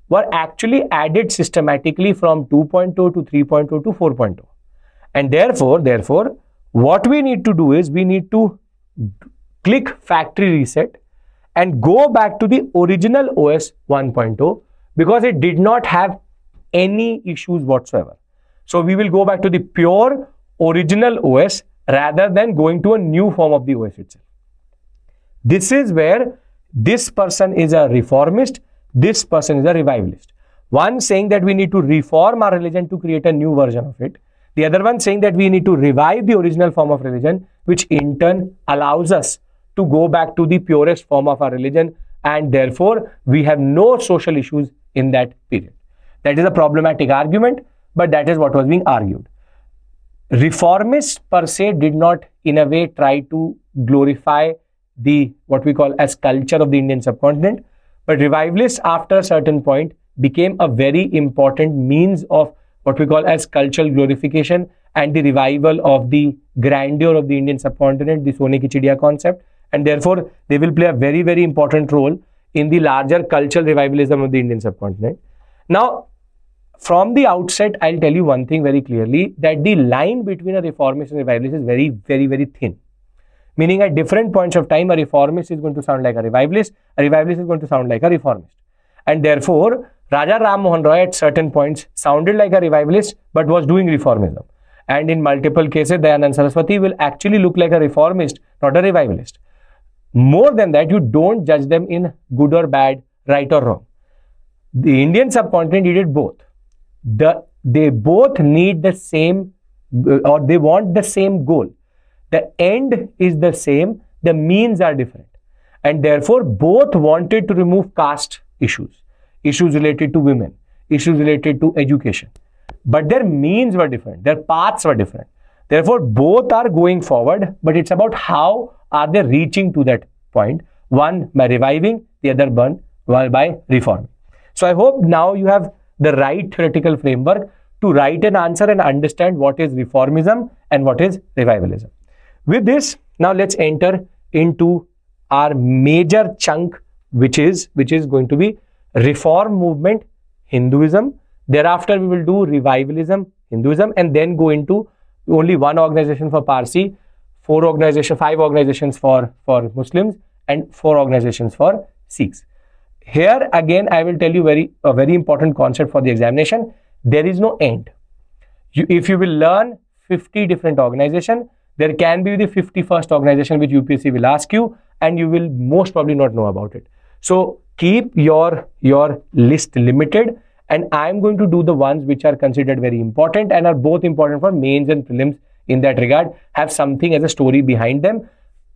were actually added systematically from 2.0 to 3.0 to 4.0. And therefore, what we need to do is, we need to click factory reset and go back to the original OS 1.0, because it did not have any issues whatsoever. So we will go back to the pure original OS rather than going to a new form of the OS itself. This is where this person is a reformist, this person is a revivalist. One saying that we need to reform our religion to create a new version of it. The other one saying that we need to revive the original form of religion, which in turn allows us to go back to the purest form of our religion, and therefore we have no social issues in that period. That is a problematic argument, but that is what was being argued. Reformists per se did not in a way try to glorify the what we call as culture of the Indian subcontinent, but revivalists after a certain point became a very important means of what we call as cultural glorification and the revival of the grandeur of the Indian subcontinent, the Sone Ki Chidiya concept, and therefore they will play a very, very important role in the larger cultural revivalism of the Indian subcontinent. Now, from the outset, I'll tell you one thing very clearly, that the line between a reformist and revivalist is very, very, very thin. Meaning at different points of time, a reformist is going to sound like a revivalist is going to sound like a reformist. And therefore, Raja Ram Mohan Roy at certain points sounded like a revivalist but was doing reformism. And in multiple cases, Dayanand Saraswati will actually look like a reformist, not a revivalist. More than that, you don't judge them in good or bad, right or wrong. The Indian subcontinent needed both. They both need the same, or they want the same goal. The end is the same, the means are different. And therefore, both wanted to remove caste issues related to women, issues related to education. But their means were different, their paths were different. Therefore, both are going forward, but it's about how are they reaching to that point. One by reviving, the other one by reforming. So I hope now you have the right theoretical framework to write an answer and understand what is reformism and what is revivalism. With this, now let's enter into our major chunk, which is going to be Reform Movement, Hinduism. Thereafter, we will do Revivalism, Hinduism, and then go into only one organization for Parsi, five organizations for Muslims, and 4 organizations for Sikhs. Here again, I will tell you a very important concept for the examination. There is no end. If you will learn 50 different organizations, there can be the 51st organization which UPSC will ask you, and you will most probably not know about it. So keep your list limited, and I am going to do the ones which are considered very important and are both important for mains and prelims in that regard, have something as a story behind them.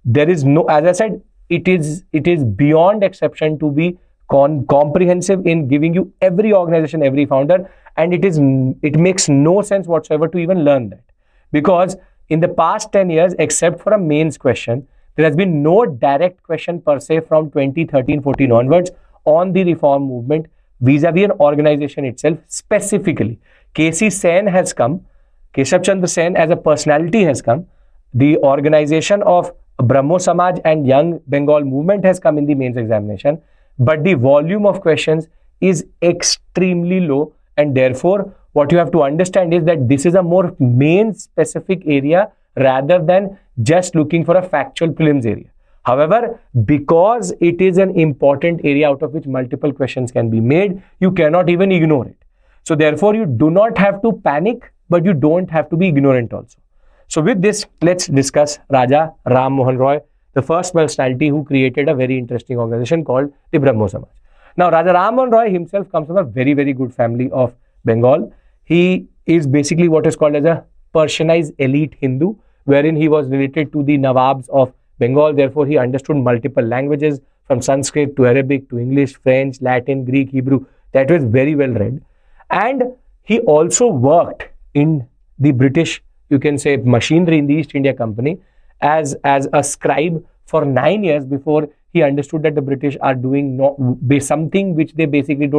There is no, as I said, it is beyond exception to be comprehensive in giving you every organization, every founder, and it makes no sense whatsoever to even learn that, because in the past 10 years, except for a mains question, there has been no direct question per se from 2013-14 onwards on the reform movement vis-a-vis an organization itself specifically. K.C. Sen has come, Keshav Chandra Sen as a personality has come, the organization of Brahmo Samaj and Young Bengal movement has come in the mains examination, but the volume of questions is extremely low, and therefore what you have to understand is that this is a more main specific area rather than just looking for a factual prelims area. However, because it is an important area out of which multiple questions can be made, you cannot even ignore it. So therefore, you do not have to panic, but you don't have to be ignorant also. So with this, let's discuss Raja Ram Mohan Roy, the first personality who created a very interesting organization called the Brahmo Samaj. Now, Raja Ram Mohan Roy himself comes from a very, very good family of Bengal. He is basically what is called as a Persianized elite Hindu, wherein he was related to the Nawabs of Bengal. Therefore, he understood multiple languages from Sanskrit to Arabic to English, French, Latin, Greek, Hebrew. That was very well read. And he also worked in the British, you can say, machinery in the East India Company as a scribe for 9 years before he understood that the British are doing something which they basically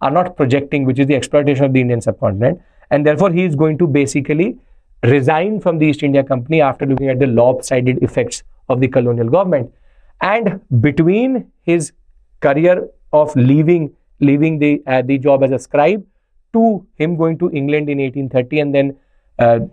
are not projecting, which is the exploitation of the Indian subcontinent. And therefore, he is going to basically resign from the East India Company after looking at the lopsided effects of the colonial government. And between his career of leaving the job as a scribe to him going to England in 1830 and then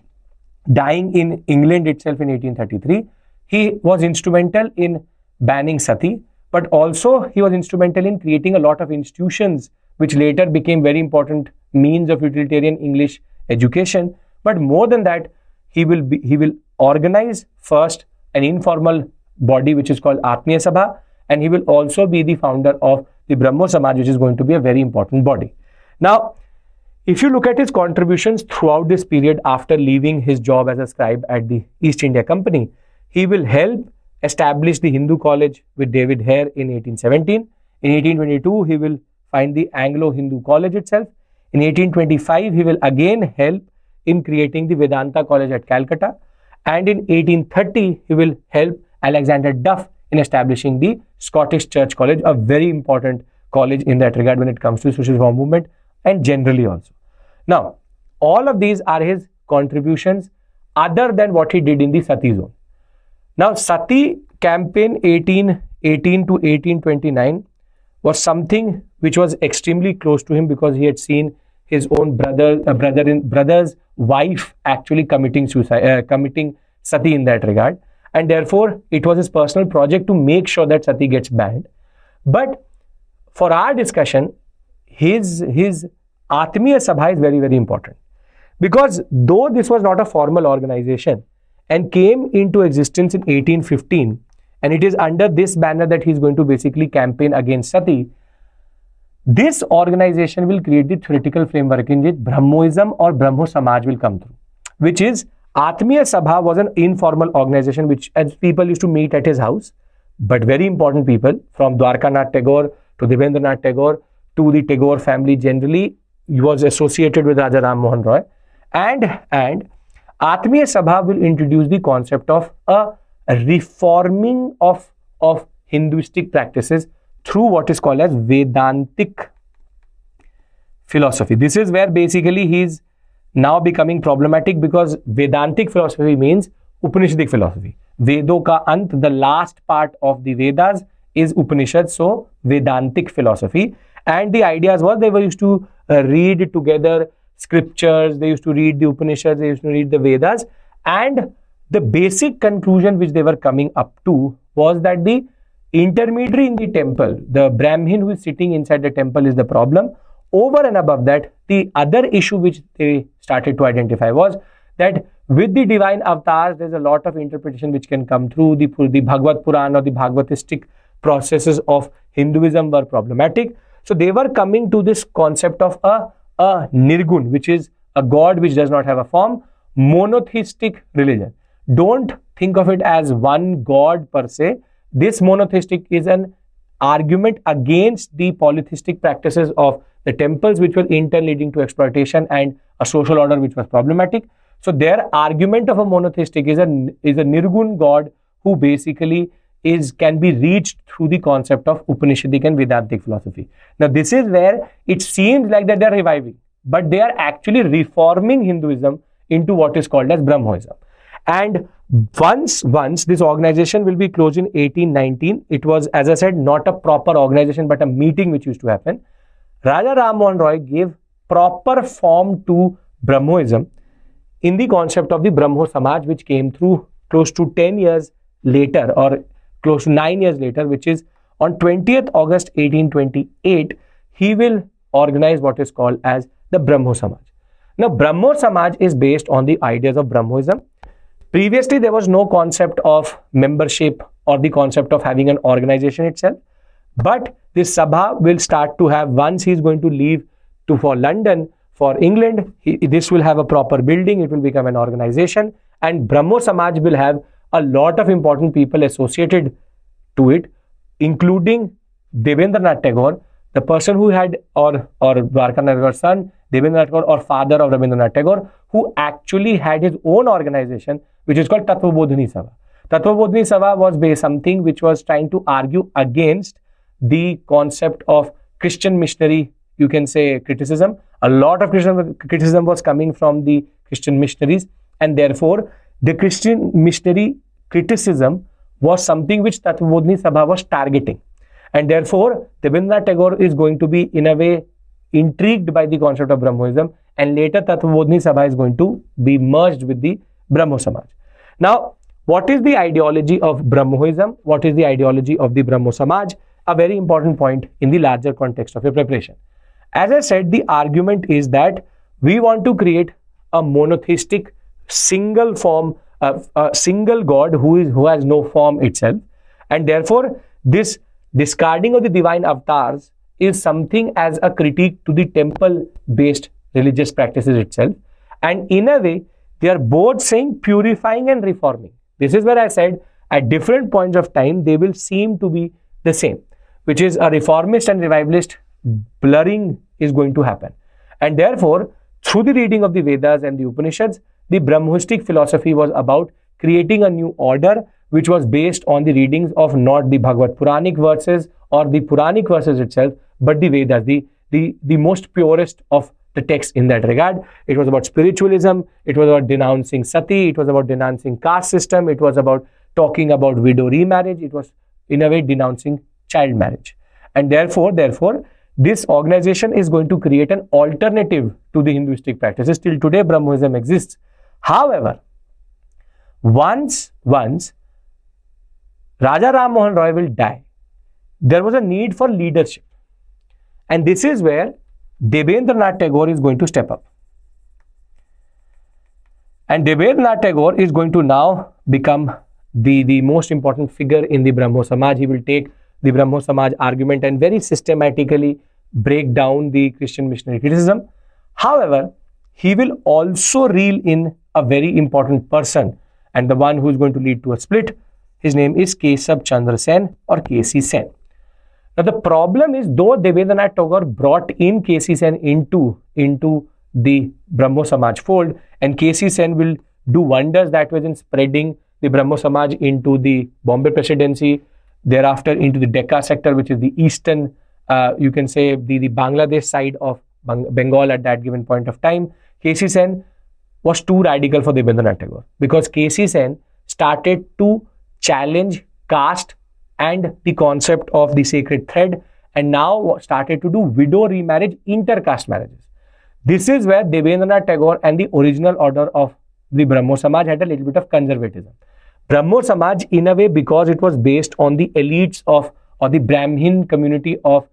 dying in England itself in 1833, he was instrumental in banning Sati, but also he was instrumental in creating a lot of institutions which later became very important means of utilitarian English education. But more than that, he will organize first an informal body which is called Ahmediya Sabha, and he will also be the founder of the Brahmo Samaj, which is going to be a very important body. Now, if you look at his contributions throughout this period after leaving his job as a scribe at the East India Company, he will help establish the Hindu College with David Hare in 1817. In 1822, he will find the Anglo-Hindu College itself. In 1825, he will again help in creating the Vedanta College at Calcutta. And in 1830, he will help Alexander Duff in establishing the Scottish Church College, a very important college in that regard when it comes to social reform movement and generally also. Now, all of these are his contributions other than what he did in the Sati zone. Now, Sati campaign 1818 to 1829 was something which was extremely close to him because he had seen his own brother's wife actually committing suicide, committing Sati in that regard. And therefore, it was his personal project to make sure that Sati gets banned. But for our discussion, his Ahmediya Sabha is very, very important. Because though this was not a formal organization and came into existence in 1815, and it is under this banner that he is going to basically campaign against Sati, this organization will create the theoretical framework in which Brahmoism or Brahmo Samaj will come through, which is Ahmediya Sabha was an informal organization which as people used to meet at his house, but very important people from Dwarkanath Tagore to Devendranath Tagore to the Tagore family generally was associated with Raja Ram Mohan Roy, and Ahmediya Sabha will introduce the concept of a reforming of Hinduistic practices through what is called as Vedantic philosophy. This is where basically he is now becoming problematic because Vedantic philosophy means Upanishadic philosophy. Vedo ka ant, the last part of the Vedas is Upanishad, so Vedantic philosophy. And the ideas was they were used to read together scriptures, they used to read the Upanishads, they used to read the Vedas, and the basic conclusion which they were coming up to was that the intermediary in the temple, the Brahmin who is sitting inside the temple is the problem. Over and above that, the other issue which they started to identify was that with the divine avatars, there's a lot of interpretation which can come through. The Bhagavad Puran or the Bhagavatistic processes of Hinduism were problematic. So they were coming to this concept of a Nirgun, which is a god which does not have a form, monotheistic religion. Don't think of it as one god per se. This monotheistic is an argument against the polytheistic practices of the temples, which were in turn leading to exploitation and a social order which was problematic. So their argument of a monotheistic is a Nirgun god who basically can be reached through the concept of Upanishadic and Vedantic philosophy. Now this is where it seems like that they are reviving, but they are actually reforming Hinduism into what is called as Brahmoism. And once this organization will be closed in 1819, it was, as I said, not a proper organization but a meeting which used to happen. Raja Ram Mohan Roy gave proper form to Brahmoism in the concept of the Brahmo Samaj, which came through close to 10 years later or close to 9 years later, which is on 20th August 1828, he will organize what is called as the Brahmo Samaj. Now, Brahmo Samaj is based on the ideas of Brahmoism. Previously, there was no concept of membership or the concept of having an organization itself. But this Sabha will start to have, once he is going to leave for London, for England, this will have a proper building, it will become an organization, and Brahmo Samaj will have a lot of important people associated to it, including Devendranath Tagore, the person who had, or Dwarkanath Tagore's son, Devendranath Tagore, or father of Rabindranath Tagore, who actually had his own organization, which is called Tattvabodhini Sabha. Tattvabodhini Sabha was something which was trying to argue against the concept of Christian missionary, you can say, criticism. A lot of criticism was coming from the Christian missionaries, and therefore the Christian missionary criticism was something which Tattvabodhini Sabha was targeting. And therefore, Devendranath Tagore is going to be, in a way, intrigued by the concept of Brahmoism, and later Tattvabodhini Sabha is going to be merged with the Brahmo Samaj. Now, what is the ideology of Brahmoism? What is the ideology of the Brahmo Samaj? A very important point in the larger context of your preparation. As I said, the argument is that we want to create a monotheistic single form, a single God who has no form itself, and therefore this discarding of the divine avatars is something as a critique to the temple-based religious practices itself. And in a way, they are both saying purifying and reforming. This is where I said at different points of time, they will seem to be the same, which is a reformist and revivalist blurring is going to happen. And therefore, through the reading of the Vedas and the Upanishads, the Brahmoistic philosophy was about creating a new order which was based on the readings of not the Bhagavad Puranic verses or the Puranic verses itself, but the Vedas, the most purest of the text in that regard. It was about spiritualism, it was about denouncing Sati, it was about denouncing caste system, it was about talking about widow remarriage, it was in a way denouncing child marriage. And therefore, this organization is going to create an alternative to the Hinduistic practices. Till today, Brahmoism exists. However, once Raja Ram Mohan Roy will die, there was a need for leadership. And this is where Debendranath Tagore is going to step up. And Debendranath Tagore is going to now become the most important figure in the Brahmo Samaj. He will take the Brahmo Samaj argument and very systematically break down the Christian missionary criticism. However, he will also reel in a very important person, and the one who is going to lead to a split. His name is Kesab Chandra Sen or KC Sen. Now the problem is, though Debendranath Tagore brought in KC Sen into the Brahmo Samaj fold, and KC Sen will do wonders that way in spreading the Brahmo Samaj into the Bombay Presidency, thereafter into the Decca sector, which is the eastern, you can say the Bangladesh side of Bengal at that given point of time. KC Sen was too radical for Debendranath Tagore, because KC Sen started to challenge caste and the concept of the sacred thread, and now started to do widow remarriage, intercaste marriages. This is where Debendranath Tagore and the original order of the Brahmo Samaj had a little bit of conservatism. Brahmo Samaj, in a way, because it was based on the elites or the Brahmin community of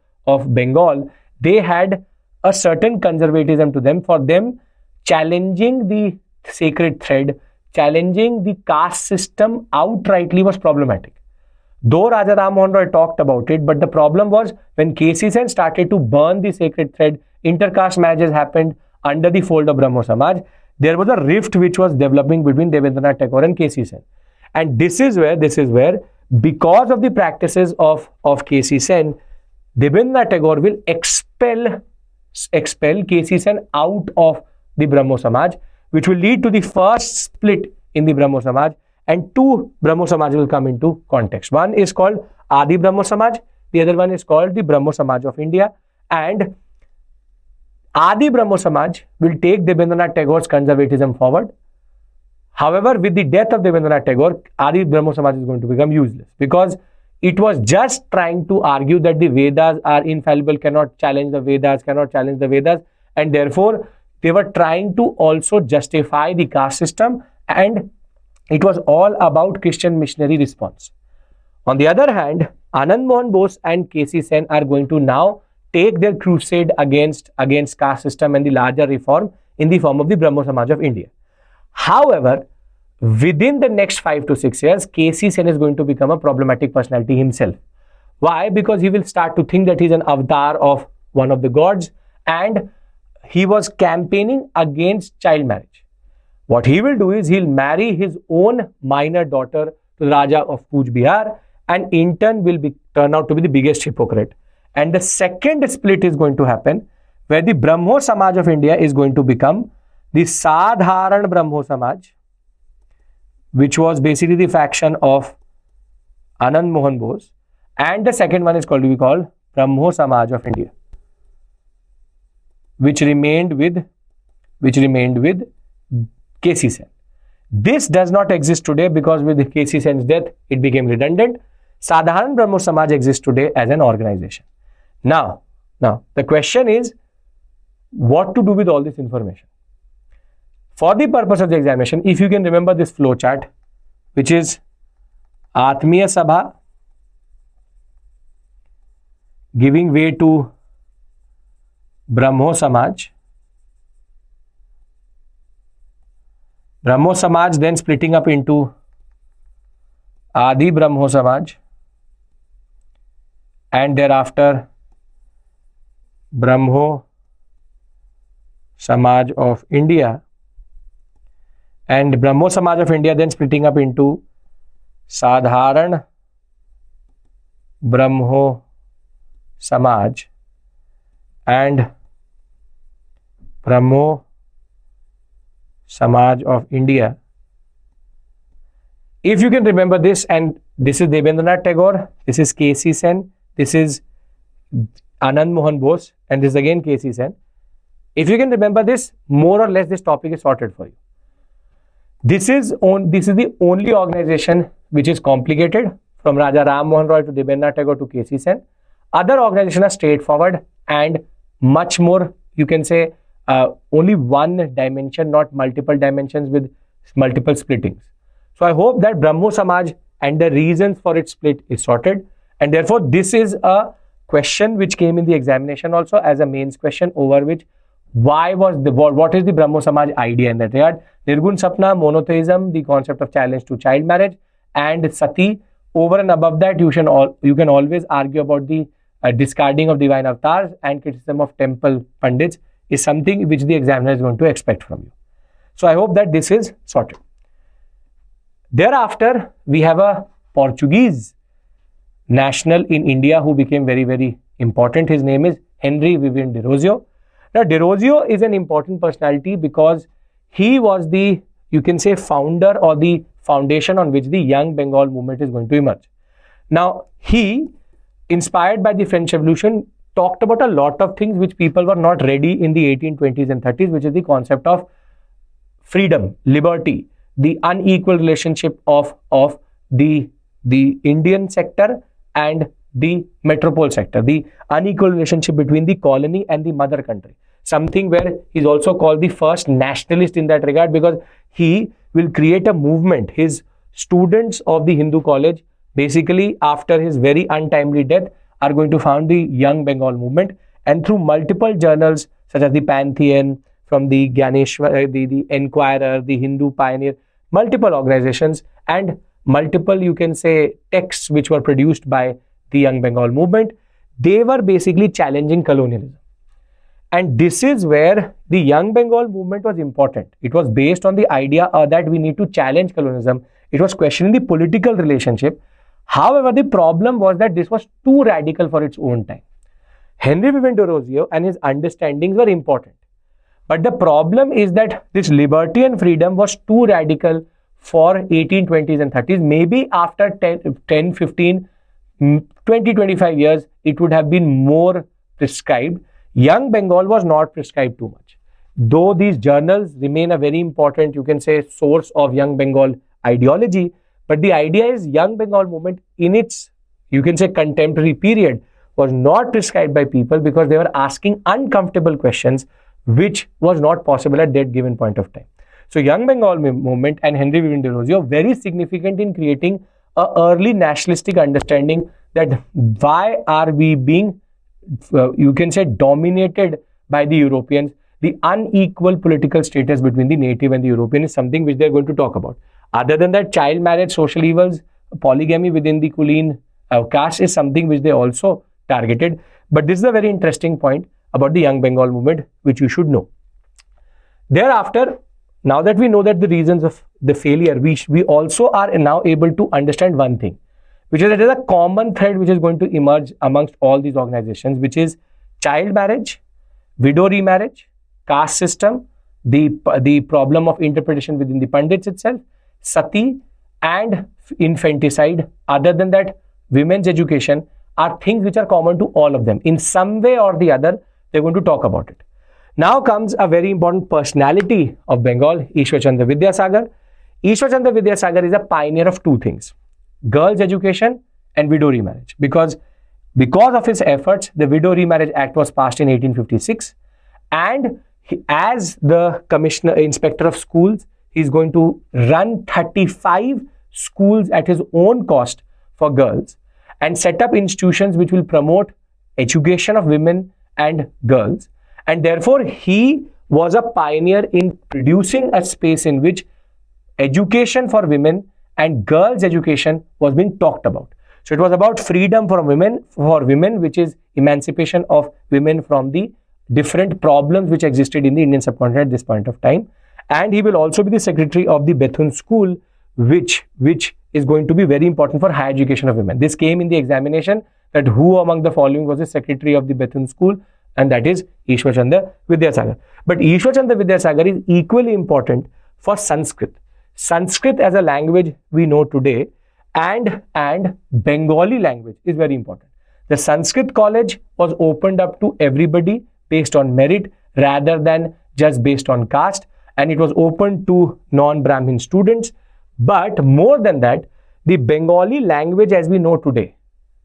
Bengal, they had a certain conservatism to them. For them, challenging the sacred thread, challenging the caste system outrightly was problematic. Though Raja Ram Mohan Roy talked about it, but the problem was when KC Sen started to burn the sacred thread, intercaste marriages happened under the fold of Brahmo Samaj, there was a rift which was developing between Debendranath Tagore and KC Sen. And this is where, because of the practices of KC Sen, Debendranath Tagore will expel KC Sen out of the Brahmo Samaj, which will lead to the first split in the Brahmo Samaj, and two Brahmo Samaj will come into context. One is called Adi Brahmo Samaj, the other one is called the Brahmo Samaj of India. And Adi Brahmo Samaj will take Debendranath Tagore's conservatism forward. However, with the death of Debendranath Tagore, Adi Brahmo Samaj is going to become useless, because it was just trying to argue that the Vedas are infallible, cannot challenge the Vedas, and therefore they were trying to also justify the caste system, and it was all about Christian missionary response. On the other hand, Anand Mohan Bose and KC Sen are going to now take their crusade against caste system and the larger reform in the form of the Brahmo Samaj of India. However, within the next 5 to 6 years, KC Sen is going to become a problematic personality himself. Why? Because he will start to think that he's an avatar of one of the gods, and he was campaigning against child marriage. What he will do is he'll marry his own minor daughter to the Raja of Coach Bihar, and in turn will turn out to be the biggest hypocrite. And the second split is going to happen, where the Brahmo Samaj of India is going to become the Sadharan Brahmo Samaj, which was basically the faction of Anand Mohan Bose, and the second one is going to be called Brahmo Samaj of India, which remained with KC Sen. This does not exist today because with KC Sen's death, it became redundant. Sadharan Brahmo Samaj exists today as an organization. Now, the question is, what to do with all this information? For the purpose of the examination, if you can remember this flow chart, which is Atmiya Sabha giving way to Brahmo Samaj. Brahmo Samaj then splitting up into Adi Brahmo Samaj, and thereafter Brahmo Samaj of India, and Brahmo Samaj of India then splitting up into Sadharan Brahmo Samaj and Brahmo Samaj of India. If you can remember this, and this is Debendranath Tagore, this is K.C. Sen, this is Anand Mohan Bose, and this is again K.C. Sen. If you can remember this, more or less this topic is sorted for you. This is the only organization which is complicated, from Raja Ram Mohan Roy to Debendranath Tagore to K.C. Sen. Other organizations are straightforward and much more, you can say, only one dimension, not multiple dimensions with multiple splittings. So I hope that Brahmo Samaj and the reasons for its split is sorted, and therefore this is a question which came in the examination also as a mains question, over which what is the Brahmo Samaj idea in that regard? Nirgun Sapna, monotheism, the concept of challenge to child marriage, and Sati. Over and above that, you can always argue about the discarding of divine avatars, and criticism of temple pandits is something which the examiner is going to expect from you. So I hope that this is sorted. Thereafter, we have a Portuguese national in India who became very, very important. His name is Henry Vivian Derozio. Now, Derozio is an important personality because he was the, you can say, founder or the foundation on which the Young Bengal movement is going to emerge. Now, he, inspired by the French Revolution, talked about a lot of things which people were not ready in the 1820s and 30s, which is the concept of freedom, liberty, the unequal relationship of the Indian sector and the metropole sector, the unequal relationship between the colony and the mother country. Something where he's also called the first nationalist in that regard, because he will create a movement. His students of the Hindu college, basically after his very untimely death, are going to found the Young Bengal movement, and through multiple journals such as the Pantheon, from the Gyaneshwar, the Enquirer, the Hindu Pioneer, multiple organizations and multiple, you can say, texts which were produced by the Young Bengal movement, they were basically challenging colonialism. And this is where the Young Bengal movement was important. It was based on the idea that we need to challenge colonialism. It was questioning the political relationship. However, the problem was that this was too radical for its own time. Henry Vivian Derozio and his understandings were important. But the problem is that this liberty and freedom was too radical for 1820s and 30s. Maybe after 10, 15, 20, 25 years, it would have been more prescribed. Young Bengal was not prescribed too much. Though these journals remain a very important, you can say, source of Young Bengal ideology, but the idea is Young Bengal movement in its, you can say, contemporary period was not prescribed by people because they were asking uncomfortable questions, which was not possible at that given point of time. So Young Bengal movement and Henry Vivian Derozio very significant in creating an early nationalistic understanding that why are we being, you can say, dominated by the Europeans. The unequal political status between the native and the European is something which they're going to talk about. Other than that, child marriage, social evils, polygamy within the Kulin caste is something which they also targeted. But this is a very interesting point about the Young Bengal movement, which you should know. Thereafter, now that we know that the reasons of the failure, we also are now able to understand one thing, which is that there is a common thread which is going to emerge amongst all these organizations, which is child marriage, widow remarriage, caste system, the problem of interpretation within the Pandits itself, Sati, and infanticide. Other than that, women's education are things which are common to all of them. In some way or the other, they're going to talk about it. Now comes a very important personality of Bengal, Ishwar Chandra Vidyasagar. Ishwar Chandra Vidyasagar is a pioneer of two things: girls' education and widow remarriage. Because of his efforts, the Widow Remarriage Act was passed in 1856, and as the inspector of schools, he's going to run 35 schools at his own cost for girls and set up institutions which will promote education of women and girls. And therefore, he was a pioneer in producing a space in which education for women and girls' education was being talked about. So it was about freedom for women, which is emancipation of women from the different problems which existed in the Indian subcontinent at this point of time. And he will also be the secretary of the Bethune School, which is going to be very important for higher education of women. This came in the examination, that who among the following was the secretary of the Bethune School, and that is Ishwar Chandra Vidyasagar. But Ishwar Chandra Vidyasagar is equally important for Sanskrit. Sanskrit as a language we know today, and Bengali language is very important. The Sanskrit college was opened up to everybody based on merit rather than just based on caste, and it was open to non-Brahmin students. But more than that, the Bengali language as we know today,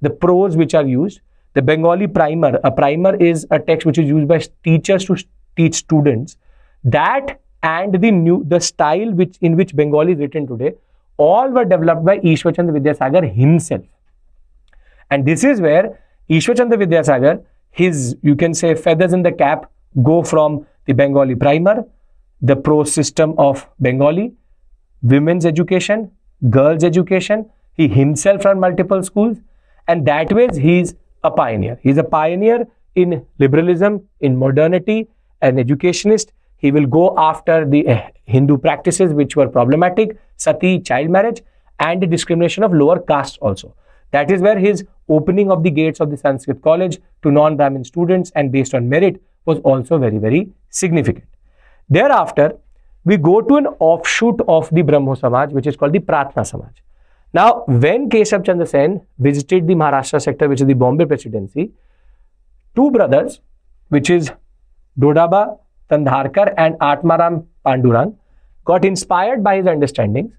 the prose which are used, the Bengali primer, a primer is a text which is used by teachers to teach students, that and the style in which Bengali is written today, all were developed by Ishwar Chandra Vidyasagar himself. And this is where Ishwar Chandra Vidyasagar, his, you can say, feathers in the cap go from the Bengali primer, the prose system of Bengali, women's education, girls' education. He himself ran multiple schools, and that way he is a pioneer. He is a pioneer in liberalism, in modernity, an educationist. He will go after the Hindu practices which were problematic, Sati, child marriage, and the discrimination of lower castes also. That is where his opening of the gates of the Sanskrit college to non-Brahmin students and based on merit was also very, very significant. Thereafter, we go to an offshoot of the Brahmo Samaj, which is called the Prarthana Samaj. Now, when Keshav Chandra Sen visited the Maharashtra sector, which is the Bombay Presidency, two brothers, which is Dodaba Tandharkar and Atmaram Pandurang, got inspired by his understandings,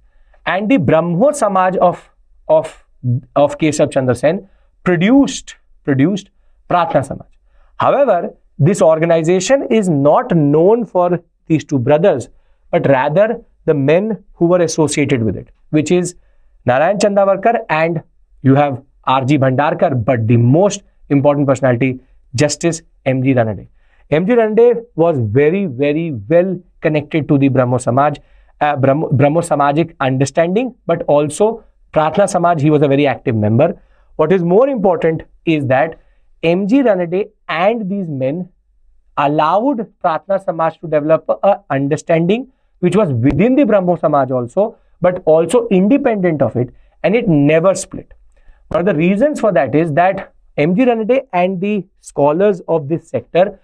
and the Brahmo Samaj of Keshav Chandra Sen produced Prarthana Samaj. However, this organization is not known for these two brothers, but rather the men who were associated with it, which is Narain Chandavarkar and you have R.G. Bhandarkar, but the most important personality, Justice M.G. Ranade. M.G. Ranade was very, very well connected to the Brahmo Samaj, Brahmo Samajic understanding, but also Prarthana Samaj, he was a very active member. What is more important is that M.G. Ranade and these men allowed Prarthana Samaj to develop an understanding which was within the Brahmo Samaj also, but also independent of it, and it never split. One of the reasons for that is that M.G. Ranade and the scholars of this sector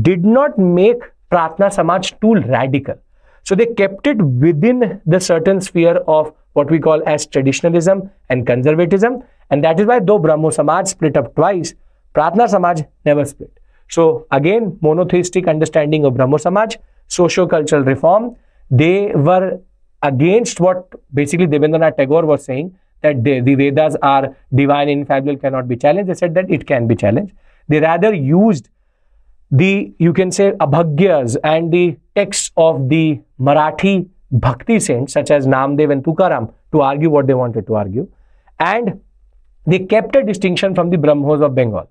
did not make Prarthana Samaj too radical. So they kept it within the certain sphere of what we call as traditionalism and conservatism, and that is why though Brahmo Samaj split up twice, Prarthana Samaj never split. So again, monotheistic understanding of Brahmo Samaj, socio-cultural reform. They were against what basically Devendranath Tagore was saying, that the Vedas are divine, infallible, cannot be challenged. They said that it can be challenged. They rather used the, you can say, abhagyas and the texts of the Marathi Bhakti saints such as Namdev and Tukaram to argue what they wanted to argue. And they kept a distinction from the Brahmos of Bengal.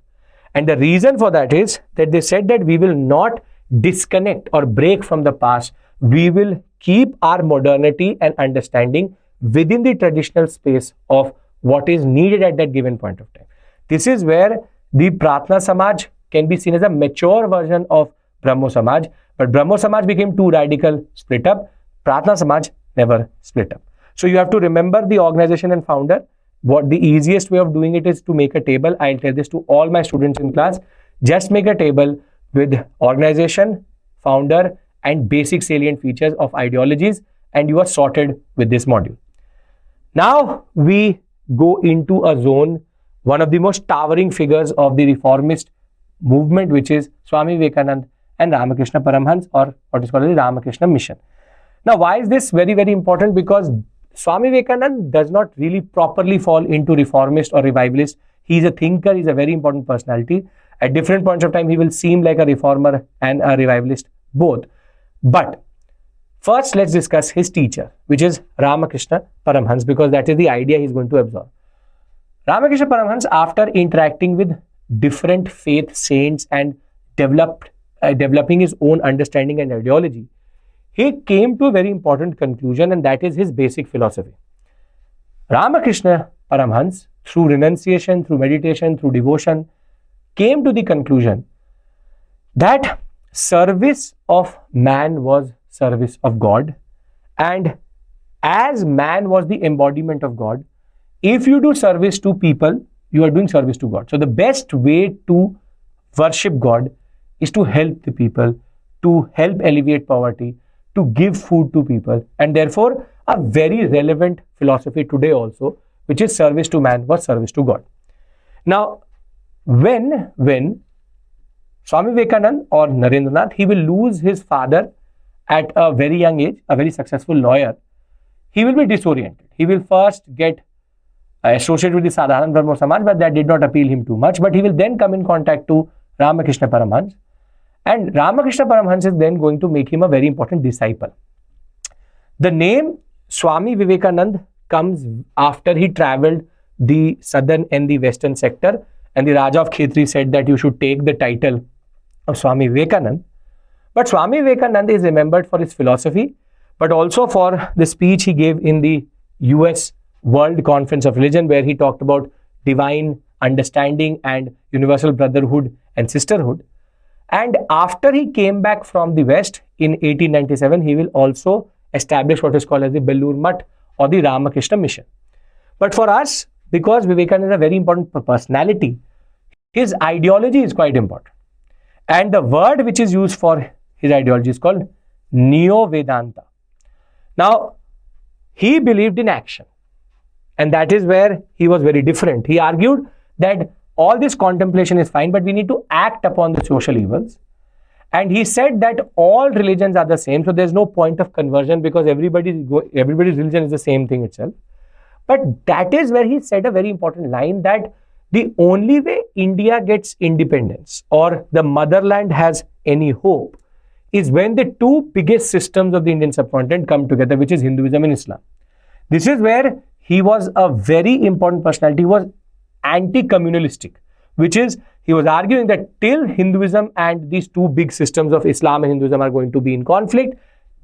And the reason for that is that they said that we will not disconnect or break from the past. We will keep our modernity and understanding within the traditional space of what is needed at that given point of time. This is where the Prarthana Samaj can be seen as a mature version of Brahmo Samaj, but Brahmo Samaj became too radical, split up. Prarthana Samaj never split up. So you have to remember the organization and founder. What the easiest way of doing it is to make a table. I'll tell this to all my students in class. Just make a table with organization, founder, and basic salient features of ideologies, and you are sorted with this module. Now we go into a zone, one of the most towering figures of the Reformist movement, which is Swami Vivekananda and Ramkrishna Paramhans, or what is called the Ramkrishna Mission. Now, why is this very, very important? Because Swami Vivekananda does not really properly fall into reformist or revivalist. He is a thinker, he is a very important personality. At different points of time, he will seem like a reformer and a revivalist both. But first, let's discuss his teacher, which is Ramakrishna Paramhans, because that is the idea he is going to absorb. Ramakrishna Paramhans, after interacting with different faith saints and developed developing his own understanding and ideology, he came to a very important conclusion, and that is his basic philosophy. Ramakrishna Paramhans, through renunciation, through meditation, through devotion, came to the conclusion that service of man was service of God, and as man was the embodiment of God, if you do service to people, you are doing service to God. So the best way to worship God is to help the people, to help alleviate poverty, to give food to people, and therefore a very relevant philosophy today also, which is service to man was service to God. Now, when Swami Vivekananda or Narendranath, he will lose his father at a very young age, a very successful lawyer, he will be disoriented. He will first get associated with the Sadharan Brahmo Samaj, but that did not appeal him too much. But he will then come in contact to Ramakrishna Paramhans, and Ramakrishna Paramhans is then going to make him a very important disciple. The name Swami Vivekananda comes after he traveled the southern and the western sector, and the Raja of Khetri said that you should take the title of Swami Vivekananda. But Swami Vivekananda is remembered for his philosophy, but also for the speech he gave in the US World Conference of Religion, where he talked about divine understanding and universal brotherhood and sisterhood. And after he came back from the West in 1897, he will also establish what is called as the Belur Mutt or the Ramakrishna Mission. But for us, because Vivekananda is a very important personality, his ideology is quite important. And the word which is used for his ideology is called Neo-Vedanta. Now, he believed in action. And that is where he was very different. He argued that all this contemplation is fine, but we need to act upon the social evils. And he said that all religions are the same, so there's no point of conversion because everybody's religion is the same thing itself. But that is where he said a very important line, that the only way India gets independence or the motherland has any hope is when the two biggest systems of the Indian subcontinent come together, which is Hinduism and Islam. This is where he was a very important personality. He was anti-communalistic, which is, he was arguing that till Hinduism and these two big systems of Islam and Hinduism are going to be in conflict,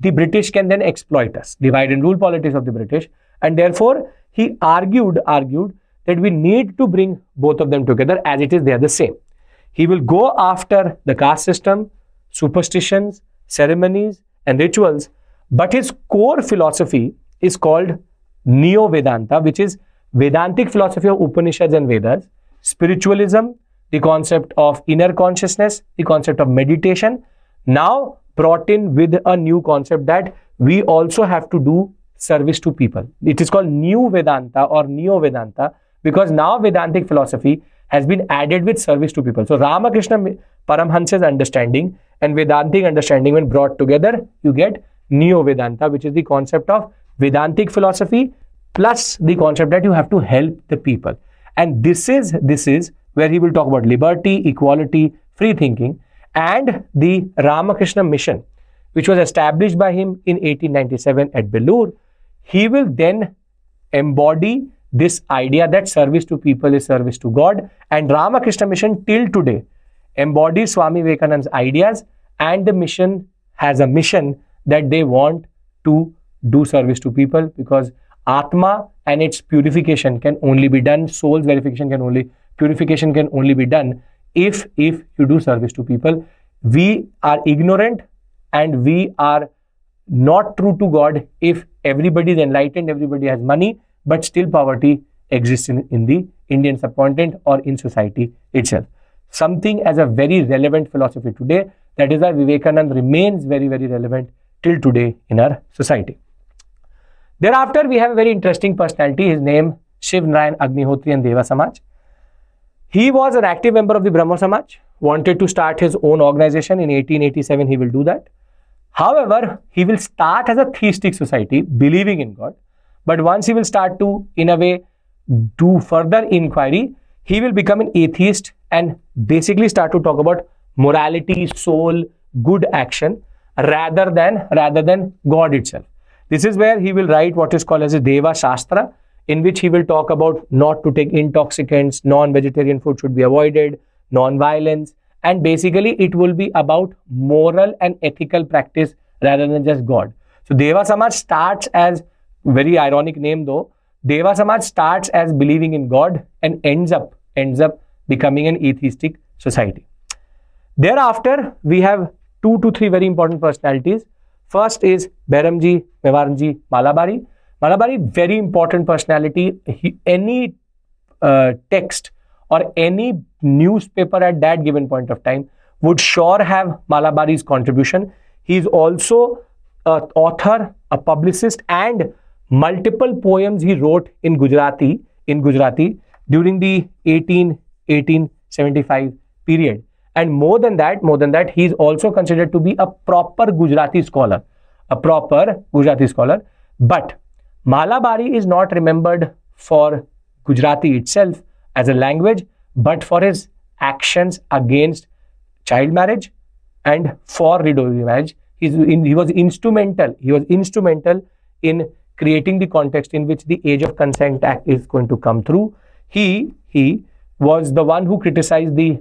the British can then exploit us, divide and rule politics of the British. And therefore, he argued that we need to bring both of them together, as it is, they are the same. He will go after the caste system, superstitions, ceremonies and rituals, but his core philosophy is called Neo-Vedanta, which is Vedantic philosophy of Upanishads and Vedas, spiritualism, the concept of inner consciousness, the concept of meditation, now brought in with a new concept that we also have to do service to people. It is called New Vedanta or Neo-Vedanta because now Vedantic philosophy has been added with service to people. So Ramakrishna Paramhansa's understanding and Vedantic understanding, when brought together, you get Neo-Vedanta, which is the concept of Vedantic philosophy plus the concept that you have to help the people. And this is where he will talk about liberty, equality, free thinking, and the Ramakrishna mission, which was established by him in 1897 at Belur. He will then embody this idea that service to people is service to God, and Ramakrishna mission till today embodies Swami Vivekananda's ideas, and the mission has a mission that they want to do service to people, because Atma and its purification can only be done, soul's purification can only be done if you do service to people. We are ignorant and we are not true to God if everybody is enlightened, everybody has money, but still poverty exists in the Indian subcontinent or in society itself. Something as a very relevant philosophy today. That is why Vivekananda remains very, very relevant till today in our society. Thereafter, we have a very interesting personality. His name, Shiv, Narain, Agnihotri and Deva Samaj. He was an active member of the Brahmo Samaj, wanted to start his own organization. In 1887, he will do that. However, he will start as a theistic society, believing in God. But once he will start to, in a way, do further inquiry, he will become an atheist and basically start to talk about morality, soul, good action, rather than God itself. This is where he will write what is called as a Deva Shastra, in which he will talk about not to take intoxicants, non-vegetarian food should be avoided, non-violence, and basically it will be about moral and ethical practice rather than just God. So Deva Samaj starts as, very ironic name though, Deva Samaj starts as believing in God and ends up becoming an atheistic society. Thereafter, we have 2 to 3 very important personalities. First is Behramji Mewarji Malabari. Malabari, very important personality. Any text or any newspaper at that given point of time would sure have Malabari's contribution. He is also an author, a publicist, and multiple poems he wrote in Gujarati during the 1875 period. And more than that, he is also considered to be a proper Gujarati scholar. But Malabari is not remembered for Gujarati itself as a language, but for his actions against child marriage and for widow marriage. He was instrumental in creating the context in which the Age of Consent Act is going to come through. He was the one who criticized the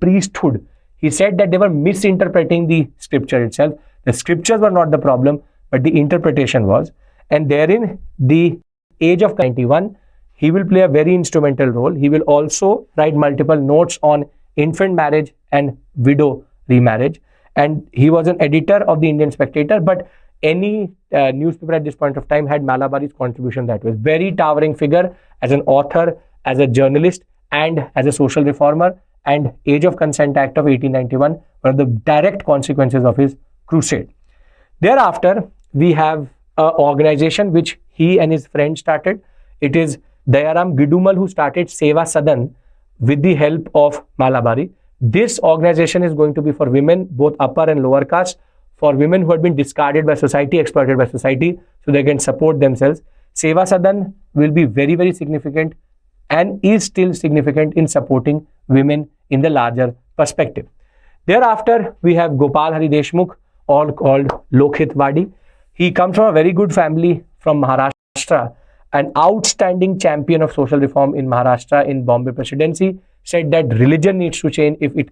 priesthood. He said that they were misinterpreting the scripture itself. The scriptures were not the problem, but the interpretation was. And therein, the Age of 91, he will play a very instrumental role. He will also write multiple notes on infant marriage and widow remarriage. And he was an editor of the Indian Spectator, but any newspaper at this point of time had Malabari's contribution that was. Very towering figure as an author, as a journalist, and as a social reformer. And Age of Consent Act of 1891, one of the direct consequences of his crusade. Thereafter, we have an organization which he and his friend started. It is Dayaram Gidumal who started Seva Sadan with the help of Malabari. This organization is going to be for women, both upper and lower caste, for women who had been discarded by society, exploited by society, so they can support themselves. Seva Sadan will be very, very significant and is still significant in supporting women in the larger perspective. Thereafter, we have Gopal Hari Deshmukh, all called Lokhitwadi. He comes from a very good family from Maharashtra, an outstanding champion of social reform in Maharashtra in Bombay Presidency, said that religion needs to change if it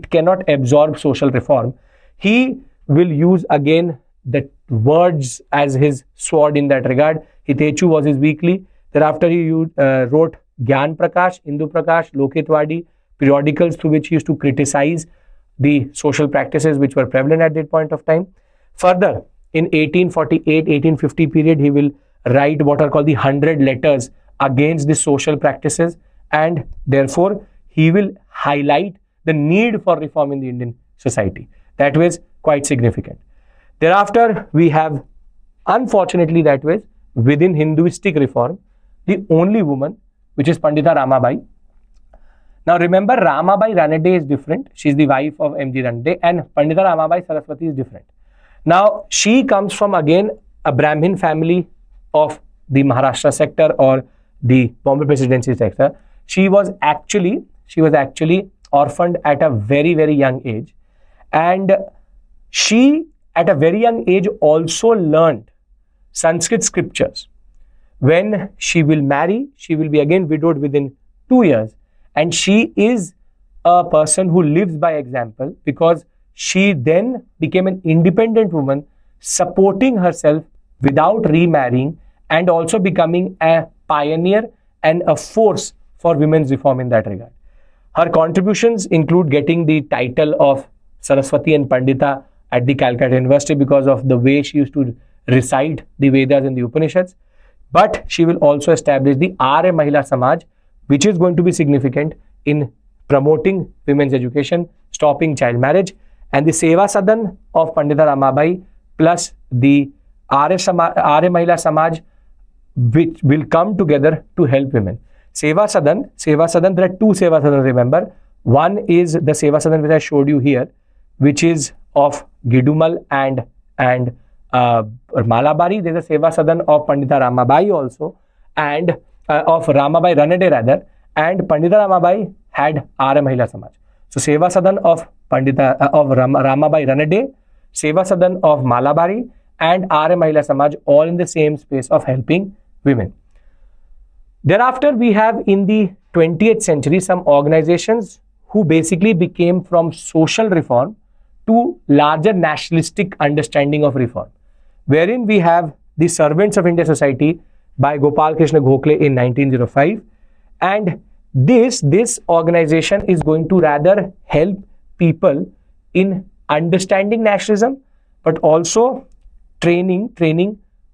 cannot absorb social reform. He will use again the words as his sword in that regard. Hitechu was his weekly. Thereafter, he wrote Gyan Prakash, Hindu Prakash, Lokhitwadi, periodicals through which he used to criticize the social practices which were prevalent at that point of time. Further, in 1848-1850 period, he will write what are called the 100 letters against the social practices, and therefore he will highlight the need for reform in the Indian society. That was quite significant. Thereafter, we have, unfortunately that was, within Hinduistic reform, the only woman, which is Pandita Ramabai. Now remember, Ramabai Ranade is different. She is the wife of M.G. Ranade, and Pandita Ramabai Saraswati is different. Now, she comes from again a Brahmin family of the Maharashtra sector or the Bombay Presidency sector. She was actually orphaned at a very, very young age, and she at a very young age also learned Sanskrit scriptures. When she will marry, she will be again widowed within 2 years, and she is a person who lives by example, because she then became an independent woman, supporting herself without remarrying, and also becoming a pioneer and a force for women's reform in that regard. Her contributions include getting the title of Saraswati and Pandita at the Calcutta University because of the way she used to recite the Vedas and the Upanishads. But she will also establish the Arya Mahila Samaj, which is going to be significant in promoting women's education, stopping child marriage, and the Seva Sadan of Pandita Ramabai plus the Arya Mahila Samaj, which will come together to help women. Seva Sadan, there are 2 Seva Sadan, remember. One is the Seva Sadan which I showed you here, which is of Gidumal and Malabari. There is a Seva Sadan of Pandita Ramabai also, and of Ramabai Ranade rather, and Pandita Ramabai had Arya Mahila Samaj. So Seva Sadan of Ramabai Ranade, Seva Sadan of Malabari, and Arya Mahila Samaj, all in the same space of helping women. Thereafter, we have in the 20th century some organizations who basically became from social reform to larger nationalistic understanding of reform, wherein we have the Servants of India Society by Gopal Krishna Gokhale in 1905, and this organization is going to rather help people in understanding nationalism, but also training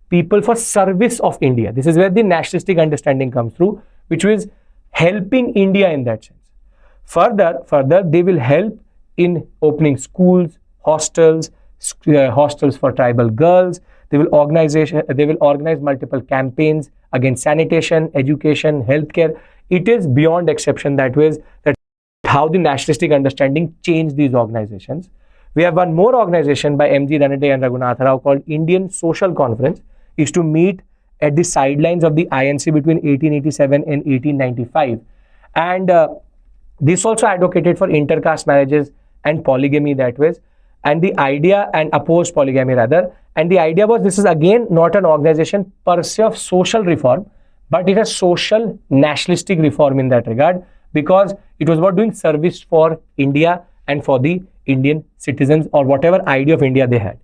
people for service of India. This is where the nationalistic understanding comes through, which was helping India in that sense. Further, they will help in opening schools, hostels for tribal girls. They will organize multiple campaigns against sanitation, education, healthcare. It is beyond exception that how the nationalistic understanding changed these organizations. We have one more organization by M.G. Ranade and Raghunath Rao called Indian Social Conference, is to meet at the sidelines of the INC between 1887 and 1895. And this also advocated for intercaste marriages and polygamy that way, and the idea, and opposed polygamy rather. And the idea was, this is again not an organization per se of social reform, but it is social nationalistic reform in that regard, because it was about doing service for India and for the Indian citizens, or whatever idea of India they had.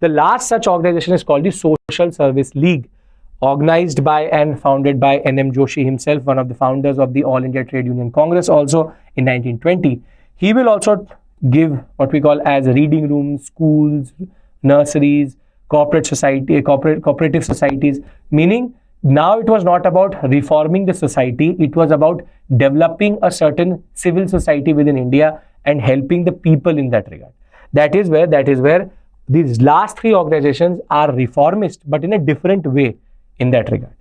The last such organization is called the Social Service League, organized by and founded by N.M. Joshi himself, one of the founders of the All India Trade Union Congress, also in 1920. He will also give what we call as reading rooms, schools, nurseries, cooperative societies, meaning now it was not about reforming the society, it was about developing a certain civil society within India and helping the people in that regard. That is where these last three organizations are reformist, but in a different way in that regard.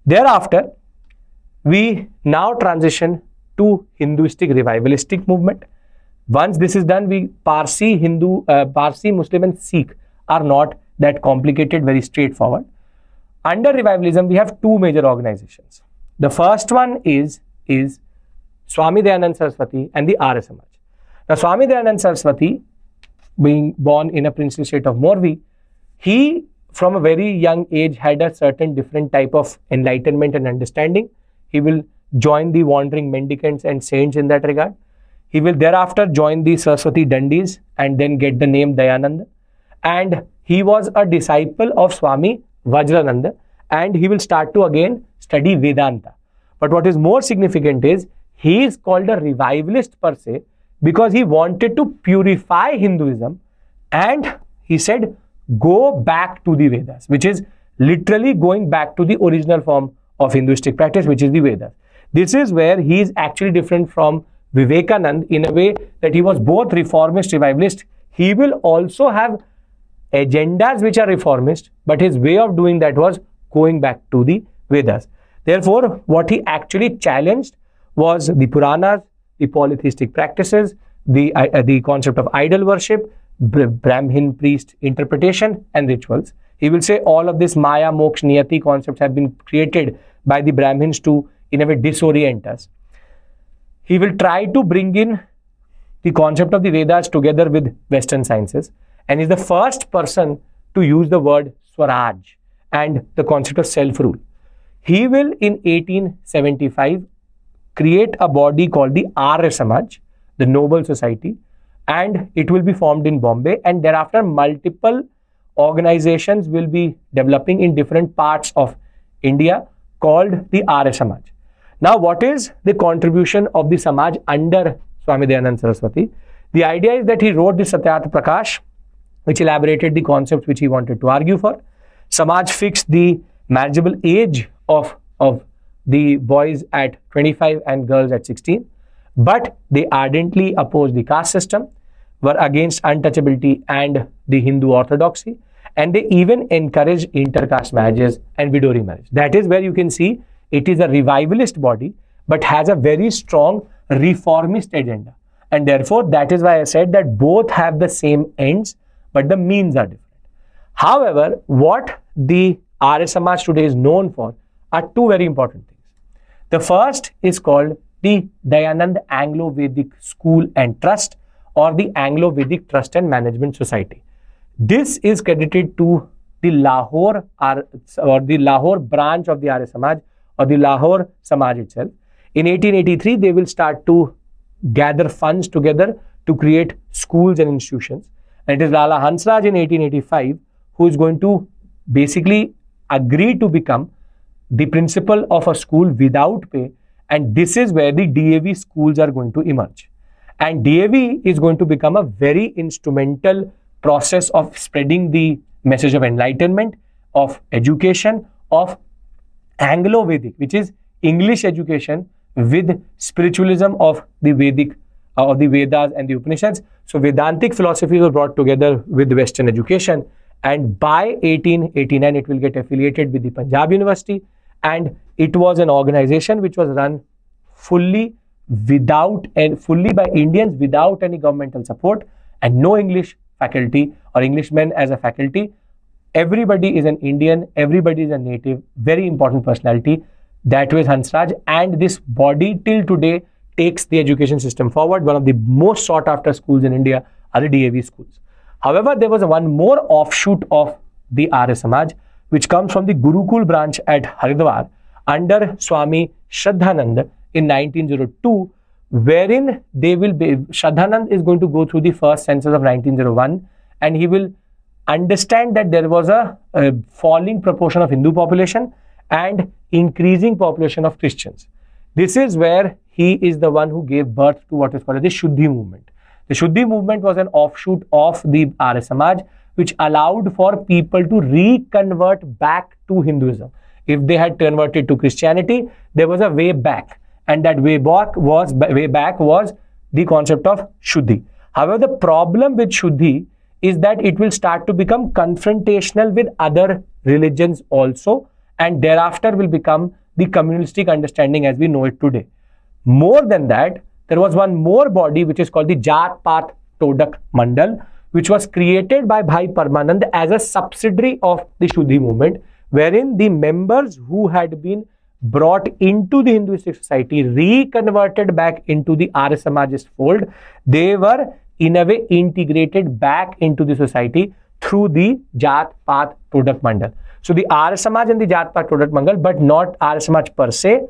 Thereafter, we now transition to Hinduistic revivalistic movement. Once this is done, Parsi, Muslim and Sikh are not that complicated, very straightforward. Under revivalism, we have two major organizations. The first one is Swami Dayanand Saraswati and the Arya Samaj. Now, Swami Dayanand Saraswati, being born in a princely state of Morvi, he from a very young age had a certain different type of enlightenment and understanding. He will join the wandering mendicants and saints in that regard. He will thereafter join the Saraswati Dandis and then get the name Dayananda. And he was a disciple of Swami Vajrananda, and he will start to again study Vedanta. But what is more significant is, he is called a revivalist per se, because he wanted to purify Hinduism, and he said, go back to the Vedas, which is literally going back to the original form of Hinduistic practice, which is the Vedas. This is where he is actually different from Vivekananda in a way that he was both reformist, revivalist. He will also have agendas which are reformist, but his way of doing that was going back to the Vedas. Therefore, what he actually challenged was the Puranas, the polytheistic practices, the concept of idol worship, Brahmin priest interpretation and rituals. He will say all of this Maya, Moksha, Niyati concepts have been created by the Brahmins to, in a way, disorient us. He will try to bring in the concept of the Vedas together with Western sciences, and is the first person to use the word Swaraj and the concept of self-rule. He will, in 1875, create a body called the Arya Samaj, the Noble Society, and it will be formed in Bombay, and thereafter multiple organizations will be developing in different parts of India called the Arya Samaj. Now, what is the contribution of the Samaj under Swami Dayanand Saraswati? The idea is that he wrote the Satyartha Prakash, which elaborated the concepts which he wanted to argue for. Samaj fixed the marriageable age of the boys at 25 and girls at 16, but they ardently opposed the caste system, were against untouchability and the Hindu orthodoxy, and they even encouraged intercaste marriages and widow remarriage. That is where you can see it is a revivalist body, but has a very strong reformist agenda. And therefore, that is why I said that both have the same ends, but the means are different. However, what the Arya Samaj today is known for are two very important things. The first is called the Dayanand Anglo-Vedic School and Trust, or the Anglo-Vedic Trust and Management Society. This is credited to the Lahore branch of the Arya Samaj, or the Lahore Samaj itself. In 1883, they will start to gather funds together to create schools and institutions. And it is Lala Hansraj in 1885 who is going to basically agree to become the principal of a school without pay. And this is where the DAV schools are going to emerge. And DAV is going to become a very instrumental process of spreading the message of enlightenment, of education, of Anglo-Vedic, which is English education with spiritualism of the Vedic, of the Vedas and the Upanishads. So Vedantic philosophy was brought together with Western education, and by 1889 it will get affiliated with the Punjab University, and it was an organization which was run fully by Indians without any governmental support, and no English faculty or Englishmen as a faculty. Everybody is an Indian, everybody is a native, very important personality. That was Hansraj, and this body till today takes the education system forward. One of the most sought after schools in India are the DAV schools. However, there was one more offshoot of the Arya Samaj, which comes from the Gurukul branch at Haridwar under Swami Shraddhanand in 1902, wherein Shraddhanand is going to go through the first census of 1901, and he will understand that there was a falling proportion of Hindu population and increasing population of Christians. This is where he is the one who gave birth to what is called the Shuddhi movement. The Shuddhi movement was an offshoot of the Arya Samaj, which allowed for people to reconvert back to Hinduism. If they had converted to Christianity, there was a way back, and that way back was the concept of Shuddhi. However, the problem with Shuddhi is that it will start to become confrontational with other religions also, and thereafter will become the communalistic understanding as we know it today. More than that, there was one more body which is called the Jat Pat Todak Mandal, which was created by Bhai Parmanand as a subsidiary of the Shuddhi movement, wherein the members who had been brought into the Hinduistic society, reconverted back into the Arya Samajist fold, they were in a way integrated back into the society through the Jat Pat Todak Mandal. So the Arya Samaj and the Jat Pat Todak Mandal, but not Arya Samaj per se.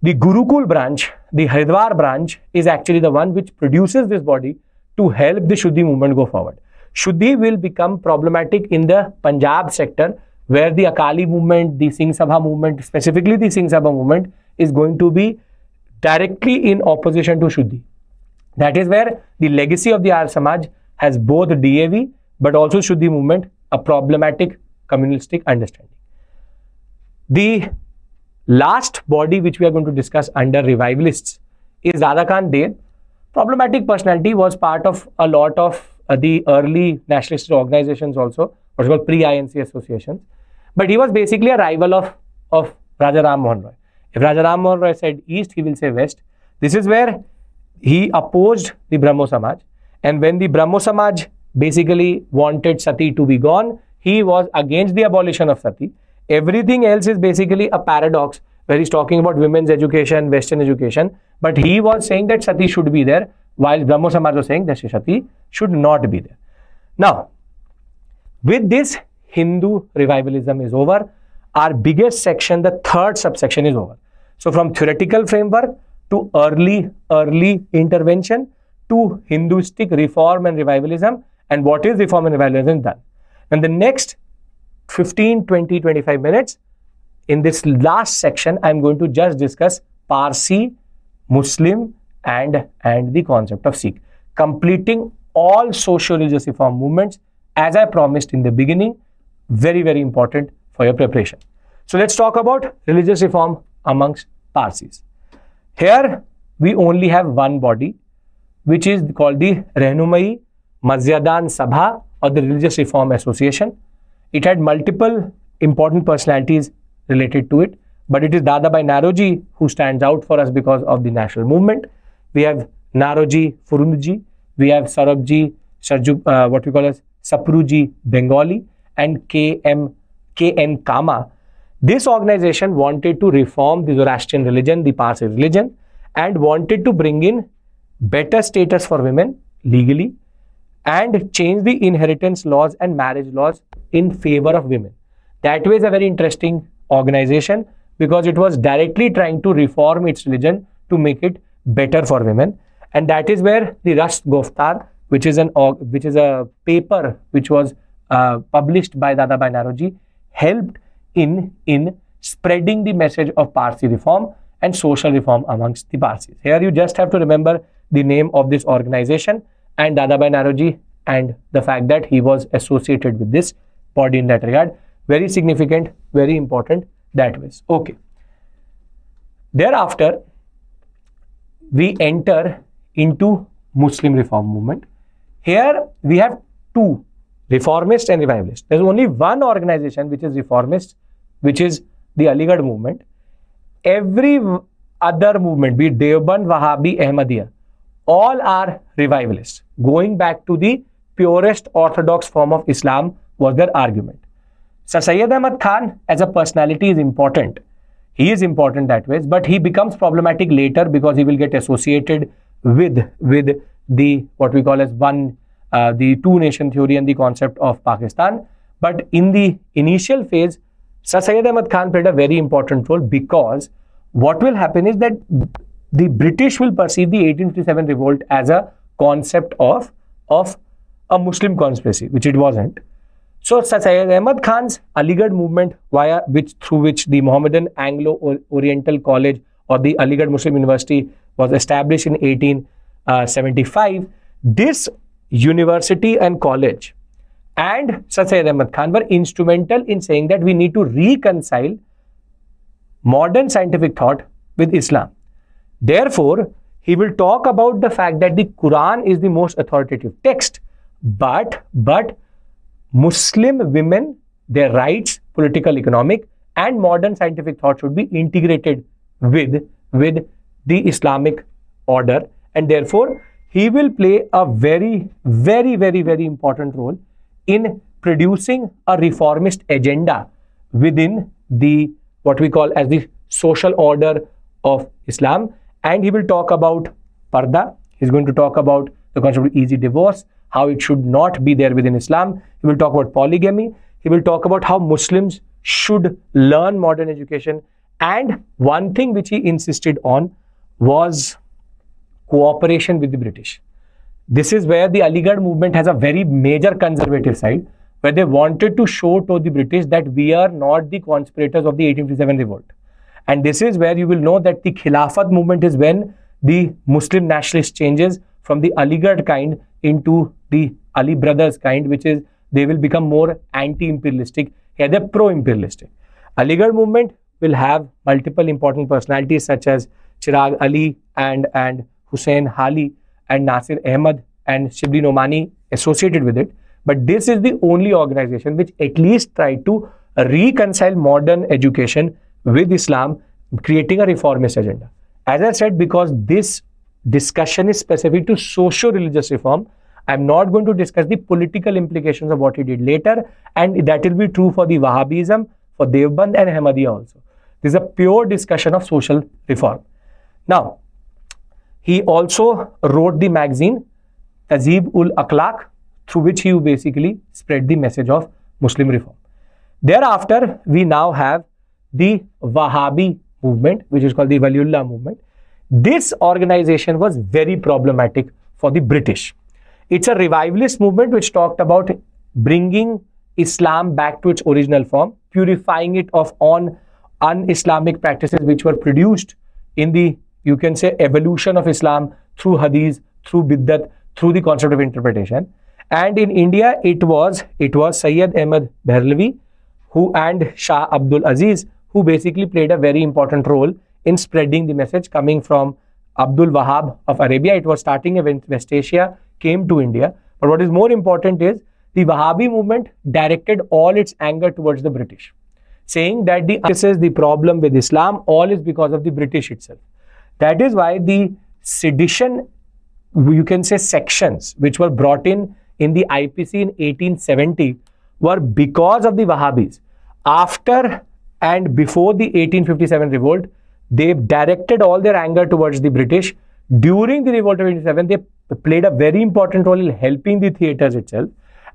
The Gurukul branch, the Haridwar branch, is actually the one which produces this body to help the Shuddhi movement go forward. Shuddhi will become problematic in the Punjab sector, where the Akali movement, the Singh Sabha movement, specifically the Singh Sabha movement, is going to be directly in opposition to Shuddhi. That is where the legacy of the Arya Samaj has both DAV but also Shuddhi movement, a problematic communalistic understanding. The last body which we are going to discuss under revivalists is Dada Khan Deb. Problematic personality, was part of a lot of the early nationalist organizations also, what is called pre-INC associations. But he was basically a rival of Raja Ram Mohan Roy. If Raja Ram Mohan Roy said east, he will say west. This is where he opposed the Brahmo Samaj. And when the Brahmo Samaj basically wanted Sati to be gone, he was against the abolition of Sati. Everything else is basically a paradox, where he's talking about women's education, Western education, but he was saying that Sati should be there, while Brahmo Samaj was saying that Sati should not be there. Now, with this, Hindu revivalism is over. Our biggest section, the third subsection, is over. So from theoretical framework to early intervention to Hinduistic reform and revivalism, and what is reform and revivalism done. And the next 15, 20, 25 minutes, in this last section, I'm going to just discuss Parsi, Muslim, and the concept of Sikh, completing all socio-religious reform movements, as I promised in the beginning. Very, very important for your preparation. So let's talk about religious reform amongst Parsis. Here, we only have one body, which is called the Rehnumai Mazyadan Sabha, or the Religious Reform Association. It had multiple important personalities related to it, but it is Dadabhai Naroji who stands out for us because of the national movement. We have Naroji Furundji, we have Sarabji what we call as Sapruji Bengali, and K.N. Kama. This organization wanted to reform the Zoroastrian religion, the Parsi religion, and wanted to bring in better status for women legally and change the inheritance laws and marriage laws in favor of women. That was a very interesting organization, because it was directly trying to reform its religion to make it better for women. And that is where the Rast Goftar, which is a paper which was published by Dadabhai Naoroji, helped in spreading the message of Parsi reform and social reform amongst the Parsis. Here you just have to remember the name of this organization and Dadabhai Naoroji and the fact that he was associated with this body in that regard. Very significant, very important that way. Okay. Thereafter, we enter into Muslim Reform Movement. Here we have two, Reformist and Revivalist. There's only one organization which is Reformist, which is the Aligarh movement. Every other movement, be it Deoband, Wahhabi, Ahmadiyya, all are Revivalists. Going back to the purest orthodox form of Islam was their argument. Sir Syed Ahmad Khan as a personality is important. He is important that way, but he becomes problematic later because he will get associated with the what we call as the two-nation theory and the concept of Pakistan. But in the initial phase, Sir Syed Ahmad Khan played a very important role, because what will happen is that the British will perceive the 1857 revolt as a concept of a Muslim conspiracy, which it wasn't. So Sir Syed Ahmad Khan's Aligarh movement, through which the Mohammedan Anglo-Oriental College or the Aligarh Muslim University was established in 1875, this university and college and Sir Syed Ahmad Khan were instrumental in saying that we need to reconcile modern scientific thought with Islam. Therefore, he will talk about the fact that the Quran is the most authoritative text, but Muslim women, their rights, political, economic, and modern scientific thought should be integrated with the Islamic order, and therefore he will play a very, very, very, very important role in producing a reformist agenda within the what we call as the social order of Islam. And he will talk about parda. He's going to talk about the concept of easy divorce, how it should not be there within Islam. He will talk about polygamy. He will talk about how Muslims should learn modern education. And one thing which he insisted on was cooperation with the British. This is where the Aligarh movement has a very major conservative side, where they wanted to show to the British that we are not the conspirators of the 1857 revolt. And this is where you will know that the Khilafat movement is when the Muslim nationalist changes from the Aligarh kind into the Ali brothers kind, which is they will become more anti-imperialistic. Here they're pro-imperialistic. Aligarh movement will have multiple important personalities such as Chirag Ali and Hussain Hali and Nasir Ahmad and Shibli Nomani associated with it. But this is the only organization which at least tried to reconcile modern education with Islam, creating a reformist agenda. As I said, because this discussion is specific to socio-religious reform, I'm not going to discuss the political implications of what he did later, and that will be true for the Wahhabism, for Deoband and Ahmadiyya also. This is a pure discussion of social reform. Now, he also wrote the magazine Tazib-ul-Akhlaq, through which he basically spread the message of Muslim reform. Thereafter, we now have the Wahhabi movement, which is called the Waliullah movement. This organization was very problematic for the British. It's a revivalist movement which talked about bringing Islam back to its original form, purifying it of un-Islamic practices which were produced in the, you can say, evolution of Islam through hadith, through biddat, through the concept of interpretation. And in India, it was Sayyid Ahmad Bharlavi and Shah Abdul Aziz who basically played a very important role in spreading the message coming from Abdul Wahab of Arabia. It was starting in West Asia, came to India. But what is more important is the Wahhabi movement directed all its anger towards the British, saying that the problem with Islam all is because of the British itself. That is why the sedition, you can say, sections which were brought in the IPC in 1870 were because of the Wahhabis. After and before the 1857 revolt, they directed all their anger towards the British. During the revolt of 1857, they played a very important role in helping the theatres itself.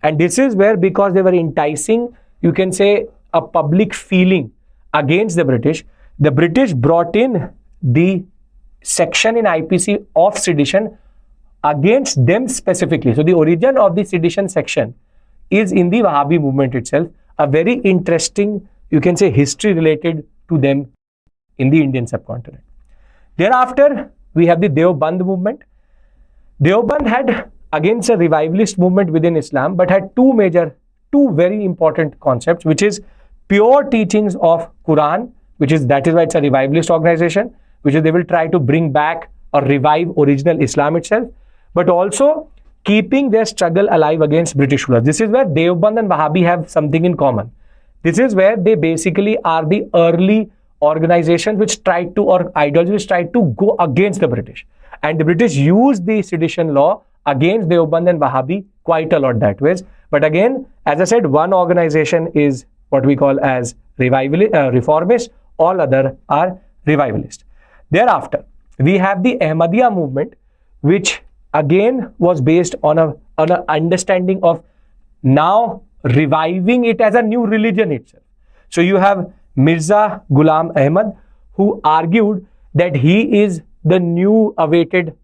And this is where, because they were enticing, you can say, a public feeling against the British, the British brought in the section in IPC of sedition against them specifically. So the origin of the sedition section is in the Wahhabi movement itself, a very interesting, you can say, history related to them in the Indian subcontinent. Thereafter, we have the Deoband movement. Deoband had against a revivalist movement within Islam, but had two very important concepts, which is pure teachings of Quran, that is why it's a revivalist organization, which is they will try to bring back or revive original Islam itself, but also keeping their struggle alive against British rulers. This is where Deoband and Wahhabi have something in common. This is where they basically are the early organizations which tried to, or ideologies tried to go against the British. And the British used the sedition law against Deoband and Wahhabi quite a lot that ways. But again, as I said, one organization is what we call as reformist, all other are revivalist. Thereafter, we have the Ahmediya movement, which again was based on an understanding of now reviving it as a new religion itself. So you have Mirza Ghulam Ahmad, who argued that he is the new awaited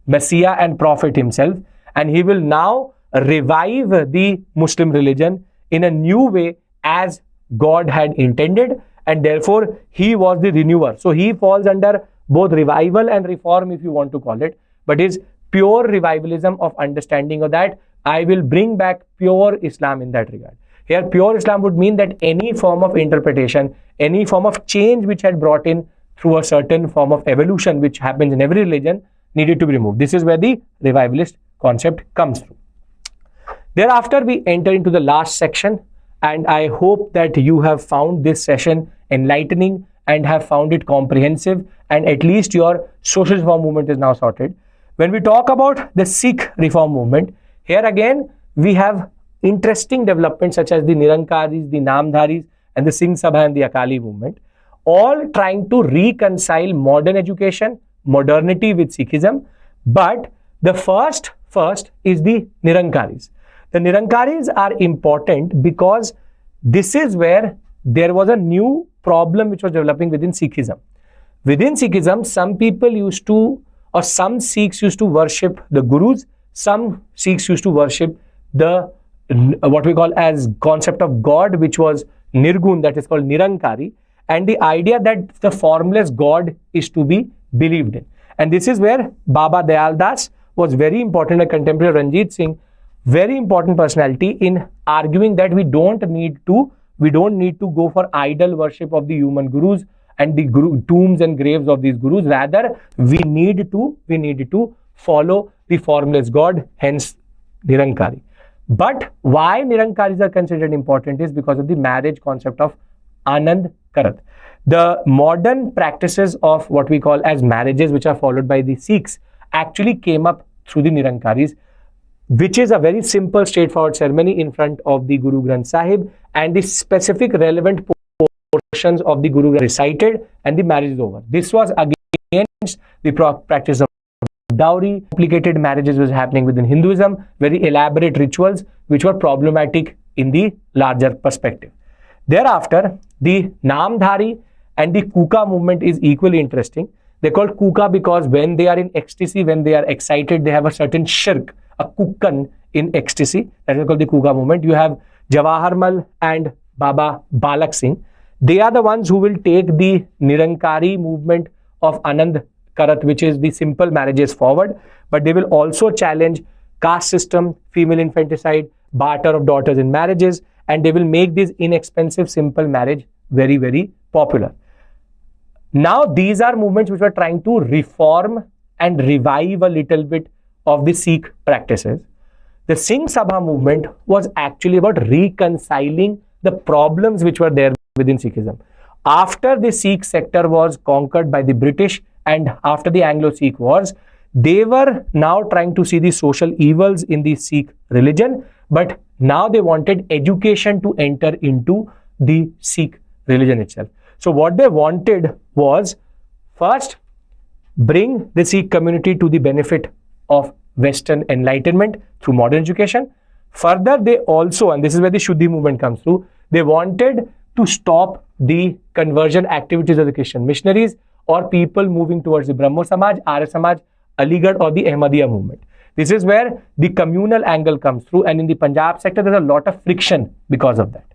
Messiah and Prophet himself, and he will now revive the Muslim religion in a new way as God had intended, and therefore he was the renewer. So he falls under both revival and reform, if you want to call it, but is pure revivalism of understanding of that I will bring back pure Islam in that regard. Here, pure Islam would mean that any form of interpretation, any form of change which had brought in through a certain form of evolution which happens in every religion needed to be removed. This is where the revivalist concept comes through. Thereafter, we enter into the last section, and I hope that you have found this session enlightening and have found it comprehensive, and at least your social reform movement is now sorted. When we talk about the Sikh reform movement, here again we have interesting developments such as the Nirankaris, the Namdharis, and the Singh Sabha and the Akali movement, all trying to reconcile modern education, modernity with Sikhism. But the first is the Nirankaris. The Nirankaris are important because this is where there was a new problem which was developing within Sikhism. Within Sikhism, some people used to, or some Sikhs used to worship the Gurus, some Sikhs used to worship the what we call as concept of God, which was Nirgun, that is called Nirankari, and the idea that the formless God is to be believed in. And this is where Baba Dayal Das was very important, a contemporary Ranjit Singh, very important personality in arguing that we don't need to go for idol worship of the human gurus and the tombs and graves of these gurus. Rather, we need to follow the formless God, hence Nirankari. But why Nirankaris are considered important is because of the marriage concept of Anand Karat. The modern practices of what we call as marriages, which are followed by the Sikhs, actually came up through the Nirankaris, which is a very simple, straightforward ceremony in front of the Guru Granth Sahib, and the specific relevant portions of the Guru Granth recited, and the marriage is over. This was against the practice of dowry. Complicated marriages was happening within Hinduism, very elaborate rituals which were problematic in the larger perspective. Thereafter, the Namdhari and the Kuka movement is equally interesting. They're called Kuka because when they are in ecstasy, when they are excited, they have a certain shirk, a kukkan in ecstasy. That is called the Kuka movement. You have Jawaharmal and Baba Balak Singh. They are the ones who will take the Nirankari movement of Anand Karat, which is the simple marriages, forward, but they will also challenge caste system, female infanticide, barter of daughters in marriages, and they will make this inexpensive simple marriage very, very popular. Now, these are movements which were trying to reform and revive a little bit of the Sikh practices. The Singh Sabha movement was actually about reconciling the problems which were there within Sikhism. After the Sikh sector was conquered by the British and after the Anglo-Sikh wars, they were now trying to see the social evils in the Sikh religion, but now they wanted education to enter into the Sikh religion itself. So what they wanted was, first, bring the Sikh community to the benefit of Western enlightenment through modern education. Further, they also, and this is where the Shuddhi movement comes through, they wanted to stop the conversion activities of the Christian missionaries or people moving towards the Brahmo Samaj, Arya Samaj, Aligarh or the Ahmediya movement. This is where the communal angle comes through, and in the Punjab sector there's a lot of friction because of that.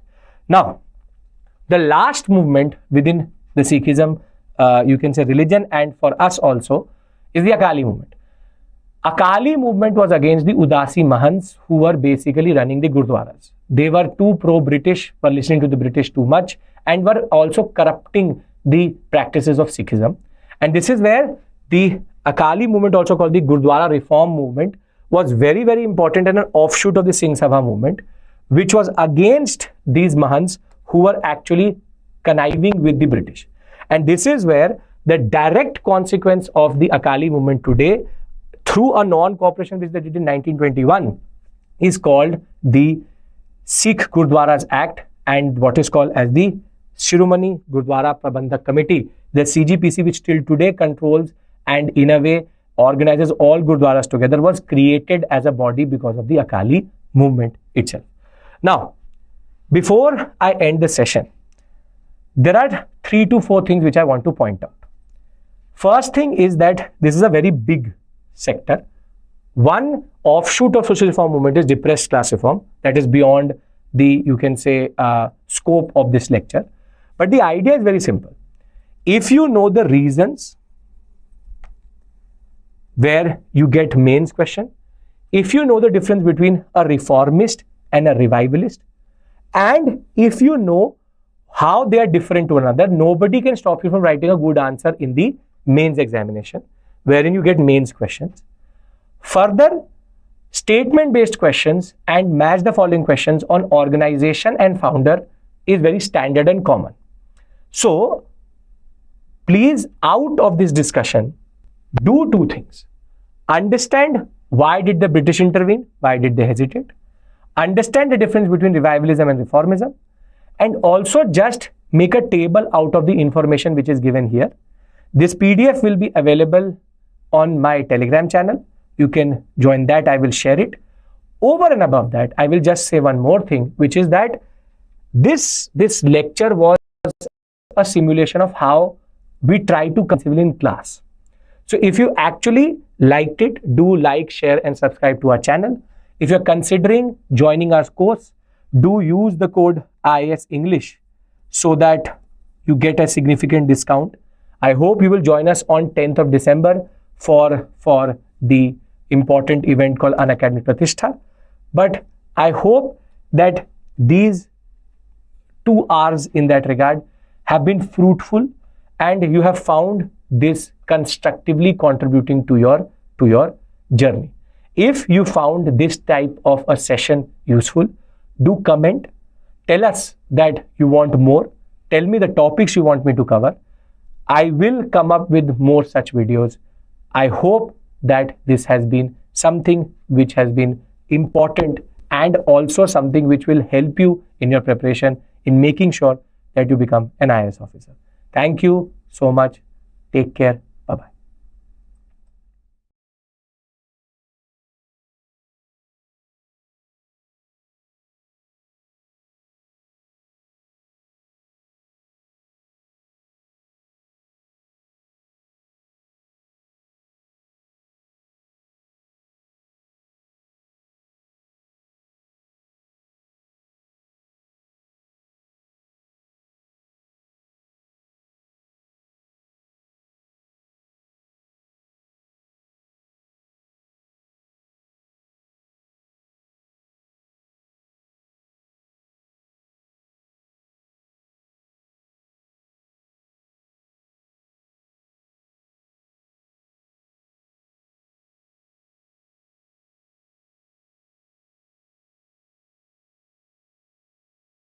Now, the last movement within the Sikhism, you can say religion, and for us also, is the Akali movement. Akali movement was against the Udasi Mahants who were basically running the Gurdwaras. They were too pro-British, were listening to the British too much, and were also corrupting the practices of Sikhism. And this is where the Akali movement, also called the Gurdwara Reform Movement, was very, very important and an offshoot of the Singh Sabha movement, which was against these Mahants who were actually conniving with the British. And this is where the direct consequence of the Akali movement today, through a non-cooperation which they did in 1921, is called the Sikh Gurdwaras Act and what is called as the Shiromani Gurdwara Prabandhak Committee, the CGPC, which till today controls and in a way organizes all Gurdwaras together, was created as a body because of the Akali movement itself. Now, before I end the session, there are 3 to 4 things which I want to point out. First thing is that this is a very big sector. One offshoot of social reform movement is depressed class reform. That is beyond the, you can say, scope of this lecture. But the idea is very simple. If you know the reasons where you get mains question, if you know the difference between a reformist and a revivalist, and if you know how they are different to one another, nobody can stop you from writing a good answer in the mains examination, wherein you get mains questions. Further, statement-based questions and match the following questions on organization and founder is very standard and common. So, please, out of this discussion, do 2 things. Understand why did the British intervene, why did they hesitate. Understand the difference between revivalism and reformism, and also just make a table out of the information which is given here. This PDF will be available on my Telegram channel. You can join that, I will share it. Over and above that, I will just say one more thing, which is that this lecture was a simulation of how we try to conceive in class. So if you actually liked it, do like, share and subscribe to our channel. If you're considering joining our course, do use the code IIS English so that you get a significant discount. I hope you will join us on 10th of December for the important event called Unacademy Pratishtha. But I hope that these 2 hours in that regard have been fruitful and you have found this constructively contributing to your journey. If you found this type of a session useful, do comment, tell us that you want more, tell me the topics you want me to cover. I will come up with more such videos. I hope that this has been something which has been important and also something which will help you in your preparation in making sure that you become an IAS officer. Thank you so much. Take care.